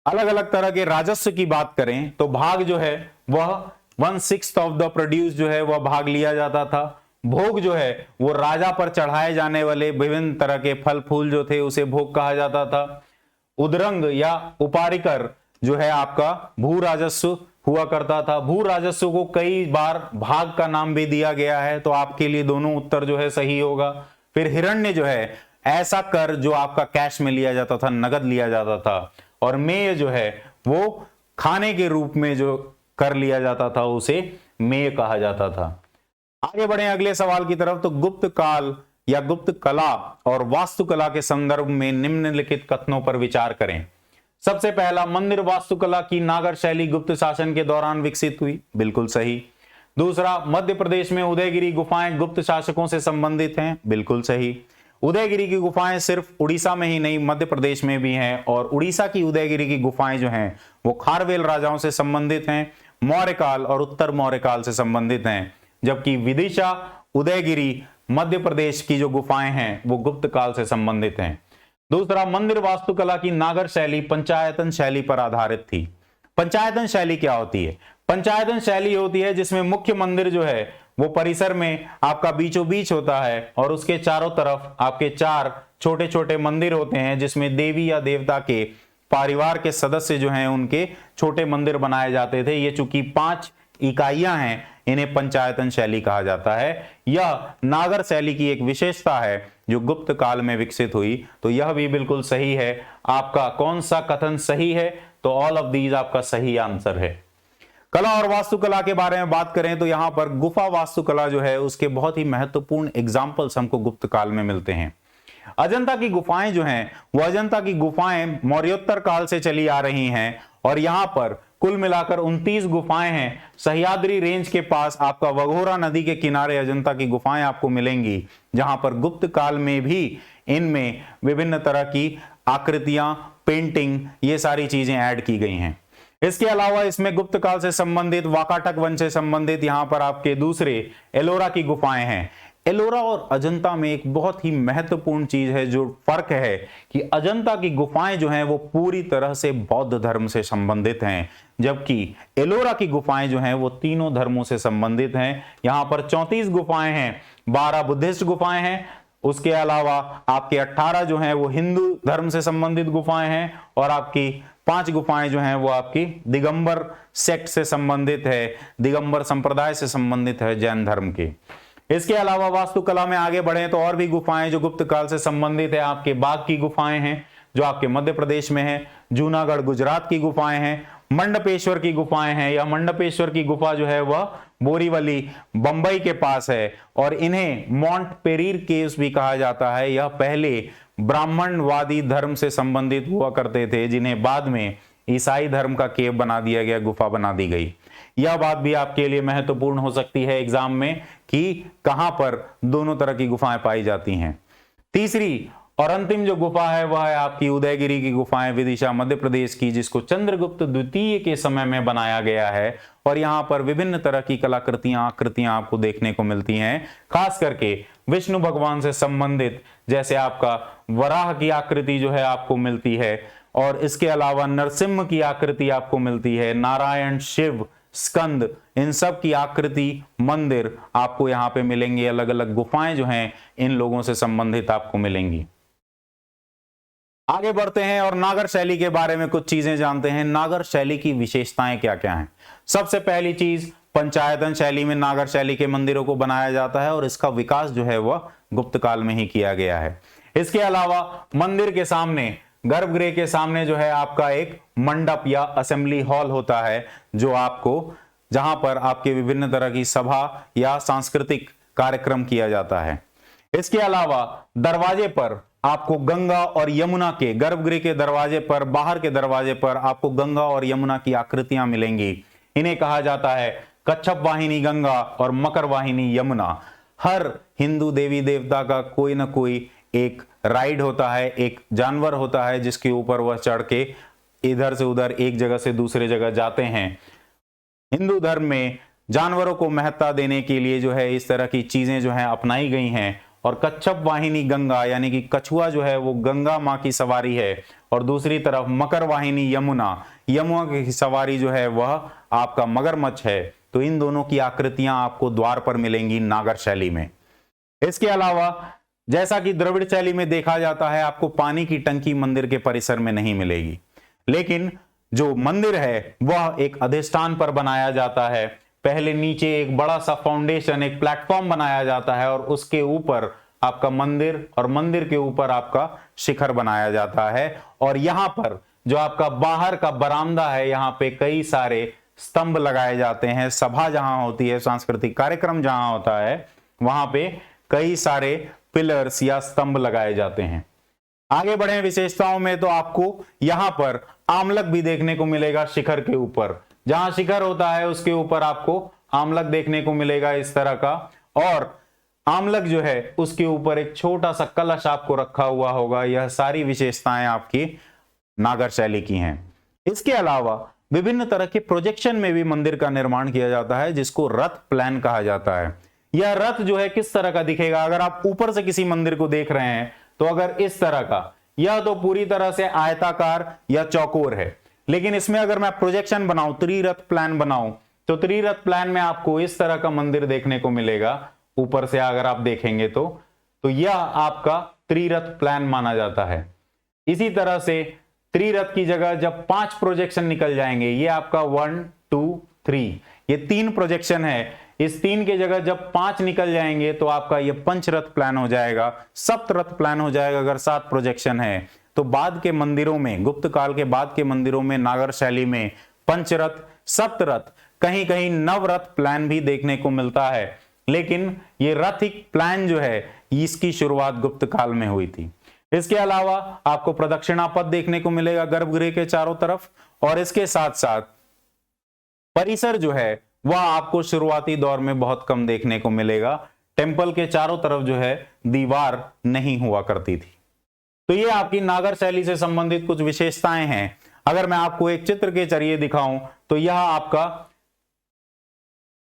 अलग अलग तरह के राजस्व की बात करें तो भाग जो है वह 1/6 ऑफ द प्रोड्यूस जो है वह भाग लिया जाता था। भोग जो है वो राजा पर चढ़ाए जाने वाले विभिन्न तरह के फल फूल जो थे उसे भोग कहा जाता था। उदरंग या उपारिकर जो है आपका भू राजस्व हुआ करता था। भू राजस्व को कई बार भाग का नाम भी दिया गया है, तो आपके लिए दोनों उत्तर जो है सही होगा। फिर हिरण्य जो है ऐसा कर जो आपका कैश में लिया जाता था, नगद लिया जाता था। और मेय जो है वो खाने के रूप में जो कर लिया जाता था उसे मेय कहा जाता था। आगे बढ़े अगले सवाल की तरफ। तो गुप्त काल या गुप्त कला और वास्तुकला के संदर्भ में निम्नलिखित कथनों पर विचार करें। सबसे पहला, मंदिर वास्तुकला की नागर शैली गुप्त शासन के दौरान विकसित हुई, बिल्कुल सही। दूसरा, मध्य प्रदेश में उदयगिरी गुफाएं गुप्त शासकों से संबंधित हैं, बिल्कुल सही। उदयगिरी की गुफाएं सिर्फ उड़ीसा में ही नहीं मध्य प्रदेश में भी हैं, और उड़ीसा की उदयगिरी की गुफाएं जो हैं वो खारवेल राजाओं से संबंधित हैं, मौर्य काल और उत्तर मौर्य काल से संबंधित हैं। जबकि विदिशा, उदयगिरी, मध्य प्रदेश की जो गुफाएं हैं वो गुप्त काल से संबंधित हैं। दूसरा, मंदिर वास्तुकला की नागर शैली पंचायतन शैली पर आधारित थी। पंचायतन शैली क्या होती है? पंचायतन शैली होती है जिसमें मुख्य मंदिर जो है वो परिसर में आपका बीचों बीच होता है, और उसके चारों तरफ आपके 4 छोटे छोटे मंदिर होते हैं जिसमें देवी या देवता के परिवार के सदस्य जो हैं उनके छोटे मंदिर बनाए जाते थे। ये चूंकि 5 इकाइयां हैं, इन्हें पंचायतन शैली कहा जाता है। यह नागर शैली की एक विशेषता है जो गुप्त काल में विकसित हुई। तो यह भी बिल्कुल सही है। आपका कौन सा कथन सही है? तो ऑल ऑफ दीज आपका सही आंसर है। कला और वास्तुकला के बारे में बात करें तो यहां पर गुफा वास्तुकला जो है उसके बहुत ही महत्वपूर्ण एग्जाम्पल्स हमको गुप्त काल में मिलते हैं। अजंता की गुफाएं जो हैं वो अजंता की गुफाएं मौर्योत्तर काल से चली आ रही हैं, और यहां पर कुल मिलाकर 29 गुफाएं हैं। सह्याद्री रेंज के पास आपका वघोरा नदी के किनारे अजंता की गुफाएं आपको मिलेंगी, जहां पर गुप्त काल में भी इनमें विभिन्न तरह की आकृतियां, पेंटिंग, ये सारी चीजें ऐड की गई हैं। इसके अलावा इसमें गुप्त काल से संबंधित वाकाटक वंश से संबंधित यहां पर आपके दूसरे एलोरा की गुफाएं हैं। एलोरा और अजंता में एक बहुत ही महत्वपूर्ण चीज है जो फर्क है कि अजंता की गुफाएं जो हैं वो पूरी तरह से बौद्ध धर्म से संबंधित हैं, जबकि एलोरा की गुफाएं जो हैं वो तीनों धर्मों से संबंधित हैं। यहां पर 34 गुफाएं हैं, 12 बुद्धिस्ट गुफाएं हैं, उसके अलावा आपके 18 जो हैं वो हिंदू धर्म से संबंधित गुफाएं हैं और आपकी 5 गुफाएं जो हैं वो आपकी दिगंबर सेक्ट से संबंधित है, दिगंबर संप्रदाय से संबंधित है, जैन धर्म की। इसके अलावा वास्तुकला में आगे बढ़े तो और भी गुफाएं जो गुप्त काल से संबंधित है, आपके बाघ की गुफाएं हैं जो आपके मध्य प्रदेश में है, जूनागढ़ गुजरात की गुफाएं हैं, मंडपेश्वर की गुफाएं हैं। यह मंडपेश्वर की गुफा जो है वह बोरीवली बंबई के पास है और इन्हें मॉन्ट पेरीर केव्स भी कहा जाता है। यह पहले ब्राह्मणवादी धर्म से संबंधित हुआ करते थे, जिन्हें बाद में ईसाई धर्म का केव बना दिया गया, गुफा बना दी गई। यह बात भी आपके लिए महत्वपूर्ण हो सकती है एग्जाम में कि कहां पर दोनों तरह की गुफाएं पाई जाती हैं। तीसरी और अंतिम जो गुफा है वह है आपकी उदयगिरी की गुफाएं, विदिशा मध्य प्रदेश की, जिसको चंद्रगुप्त द्वितीय के समय में बनाया गया है और यहां पर विभिन्न तरह की कलाकृतियां आकृतियां आपको देखने को मिलती हैं, खास करके विष्णु भगवान से संबंधित, जैसे आपका वराह की आकृति जो है आपको मिलती है और इसके अलावा नरसिंह की आकृति आपको मिलती है, नारायण, शिव, स्कंद, इन सब की आकृति मंदिर आपको यहाँ पे मिलेंगे। अलग अलग गुफाएं जो हैं इन लोगों से संबंधित आपको मिलेंगी। आगे बढ़ते हैं और नागर शैली के बारे में कुछ चीजें जानते हैं। नागर शैली की विशेषताएं क्या क्या हैं? सबसे पहली चीज, पंचायतन शैली में नागर शैली के मंदिरों को बनाया जाता है और इसका विकास जो है वह गुप्त काल में ही किया गया है। इसके अलावा मंदिर के सामने, गर्भगृह के सामने जो है आपका एक मंडप या असेंबली हॉल होता है, जो आपको, जहां पर आपके विभिन्न तरह की सभा या सांस्कृतिक कार्यक्रम किया जाता है। इसके अलावा दरवाजे पर आपको गंगा और यमुना के, गर्भगृह के दरवाजे पर, बाहर के दरवाजे पर आपको गंगा और यमुना की आकृतियां मिलेंगी। इन्हें कहा जाता है कच्छप वाहिनी गंगा और मकर वाहिनी यमुना। हर हिंदू देवी देवता का कोई ना कोई एक राइड होता है, एक जानवर होता है जिसके ऊपर वह चढ़ के इधर से उधर, एक जगह से दूसरे जगह जाते हैं। हिंदू धर्म में जानवरों को महत्ता देने के लिए जो है इस तरह की चीजें जो है अपनाई गई हैं। और कच्छप वाहिनी गंगा यानी कि कछुआ जो है वो गंगा माँ की सवारी है और दूसरी तरफ मकर वाहिनी यमुना, यमुना की सवारी जो है वह आपका मगरमच्छ है। तो इन दोनों की आकृतियां आपको द्वार पर मिलेंगी नागर शैली में। इसके अलावा जैसा कि द्रविड़ शैली में देखा जाता है, आपको पानी की टंकी मंदिर के परिसर में नहीं मिलेगी, लेकिन जो मंदिर है वह एक अधिष्ठान पर बनाया जाता है। पहले नीचे एक बड़ा सा फाउंडेशन, एक प्लेटफॉर्म बनाया जाता है और उसके ऊपर आपका मंदिर और मंदिर के ऊपर आपका शिखर बनाया जाता है। और यहां पर जो आपका बाहर का बरामदा है, यहां पे कई सारे स्तंभ लगाए जाते हैं। सभा जहां होती है, सांस्कृतिक कार्यक्रम जहां होता है, वहां पे कई सारे पिलर्स या स्तंभ लगाए जाते हैं। आगे बढ़े विशेषताओं में तो आपको यहां पर आमलक भी देखने को मिलेगा शिखर के ऊपर। जहां शिखर होता है उसके ऊपर आपको आमलक देखने को मिलेगा इस तरह का, और आमलक जो है उसके ऊपर एक छोटा सा कलश आपको रखा हुआ होगा। यह सारी विशेषताएं आपकी नागर शैली की हैं। इसके अलावा विभिन्न तरह के प्रोजेक्शन में भी मंदिर का निर्माण किया जाता है, जिसको रथ प्लान कहा जाता है। यह रथ जो है किस तरह का दिखेगा? अगर आप ऊपर से किसी मंदिर को देख रहे हैं तो अगर इस तरह का, यह तो पूरी तरह से आयताकार या चौकोर है, लेकिन इसमें अगर मैं प्रोजेक्शन बनाऊं, त्रिरथ प्लान बनाऊं, तो त्रिरथ प्लान में आपको इस तरह का मंदिर देखने को मिलेगा। ऊपर से अगर आप देखेंगे तो यह आपका त्रिरथ प्लान माना जाता है। इसी तरह से त्रिरथ की जगह जब 5 प्रोजेक्शन निकल जाएंगे, ये आपका 1 2 3, ये 3 प्रोजेक्शन है, इस 3 के जगह जब 5 निकल जाएंगे तो आपका ये पंचरथ प्लान हो जाएगा, सप्तरथ प्लान हो जाएगा अगर 7 प्रोजेक्शन है। तो बाद के मंदिरों में, गुप्त काल के बाद के मंदिरों में नागर शैली में पंचरथ, सप्तरथ, कहीं कहीं नवरथ प्लान भी देखने को मिलता है। लेकिन ये रथिक प्लान जो है इसकी शुरुआत गुप्त काल में हुई थी। इसके अलावा आपको प्रदक्षिणा पथ देखने को मिलेगा गर्भगृह के चारों तरफ, और इसके साथ साथ परिसर जो है वह आपको शुरुआती दौर में बहुत कम देखने को मिलेगा। टेंपल के चारों तरफ जो है दीवार नहीं हुआ करती थी। तो ये आपकी नागर शैली से संबंधित कुछ विशेषताएं हैं। अगर मैं आपको एक चित्र के जरिए दिखाऊं तो यह आपका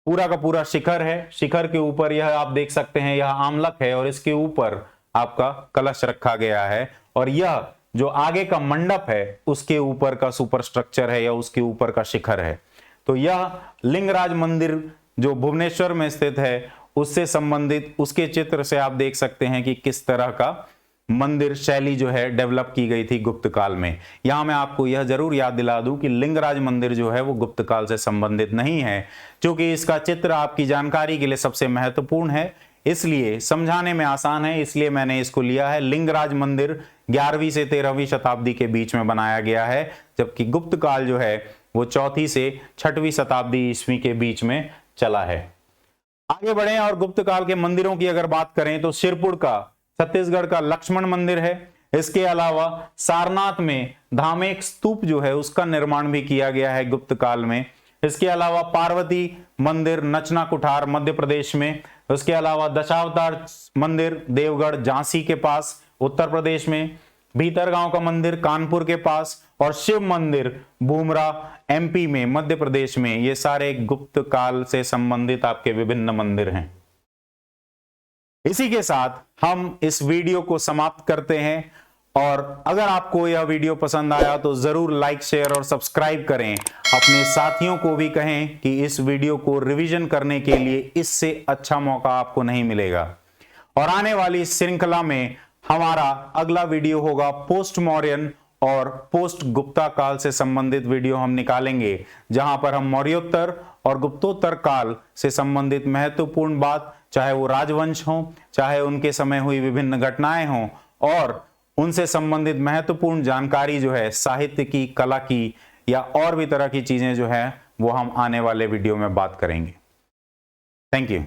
पूरा का पूरा शिखर है। शिखर के ऊपर यह आप देख सकते हैं, यह आमलक है और इसके ऊपर आपका कलश रखा गया है, और यह जो आगे का मंडप है उसके ऊपर का सुपर स्ट्रक्चर है या उसके ऊपर का शिखर है। तो यह लिंगराज मंदिर जो भुवनेश्वर में स्थित है उससे संबंधित उसके चित्र से आप देख सकते हैं कि किस तरह का मंदिर शैली जो है डेवलप की गई थी गुप्त काल में। यहां मैं आपको यह जरूर याद दिला दूं कि लिंगराज मंदिर जो है वो गुप्त काल से संबंधित नहीं है, क्योंकि इसका चित्र आपकी जानकारी के लिए सबसे महत्वपूर्ण है, इसलिए समझाने में आसान है, इसलिए मैंने इसको लिया है। लिंगराज मंदिर 11वीं से 13वीं शताब्दी के बीच में बनाया गया है, जबकि गुप्त काल जो है वो 4वीं से 6वीं शताब्दी ईस्वी के बीच में चला है। आगे बढ़े और गुप्त काल के मंदिरों की अगर बात करें तो शिरपुर का, छत्तीसगढ़ का लक्ष्मण मंदिर है। इसके अलावा सारनाथ में धामेक स्तूप जो है उसका निर्माण भी किया गया है गुप्त काल में। इसके अलावा पार्वती मंदिर नचना कुठार मध्य प्रदेश में। उसके अलावा दशावतार मंदिर देवगढ़ झांसी के पास उत्तर प्रदेश में। भीतरगांव का मंदिर कानपुर के पास, और शिव मंदिर भूमरा एमपी में मध्य प्रदेश में। ये सारे गुप्त काल से संबंधित आपके विभिन्न मंदिर हैं। इसी के साथ हम इस वीडियो को समाप्त करते हैं, और अगर आपको यह वीडियो पसंद आया तो जरूर लाइक शेयर और सब्सक्राइब करें। अपने साथियों को भी कहें कि इस वीडियो को रिवीजन करने के लिए इससे अच्छा मौका आपको नहीं मिलेगा। और आने वाली श्रृंखला में हमारा अगला वीडियो होगा पोस्ट मौर्यन और पोस्ट गुप्ता काल से संबंधित वीडियो हम निकालेंगे, जहां पर हम मौर्योत्तर और गुप्तोत्तर काल से संबंधित महत्वपूर्ण बात, चाहे वो राजवंश हो, चाहे उनके समय हुई विभिन्न घटनाएं हों, और उनसे संबंधित महत्वपूर्ण जानकारी जो है साहित्य की, कला की या और भी तरह की चीजें जो है वो हम आने वाले वीडियो में बात करेंगे। Thank you.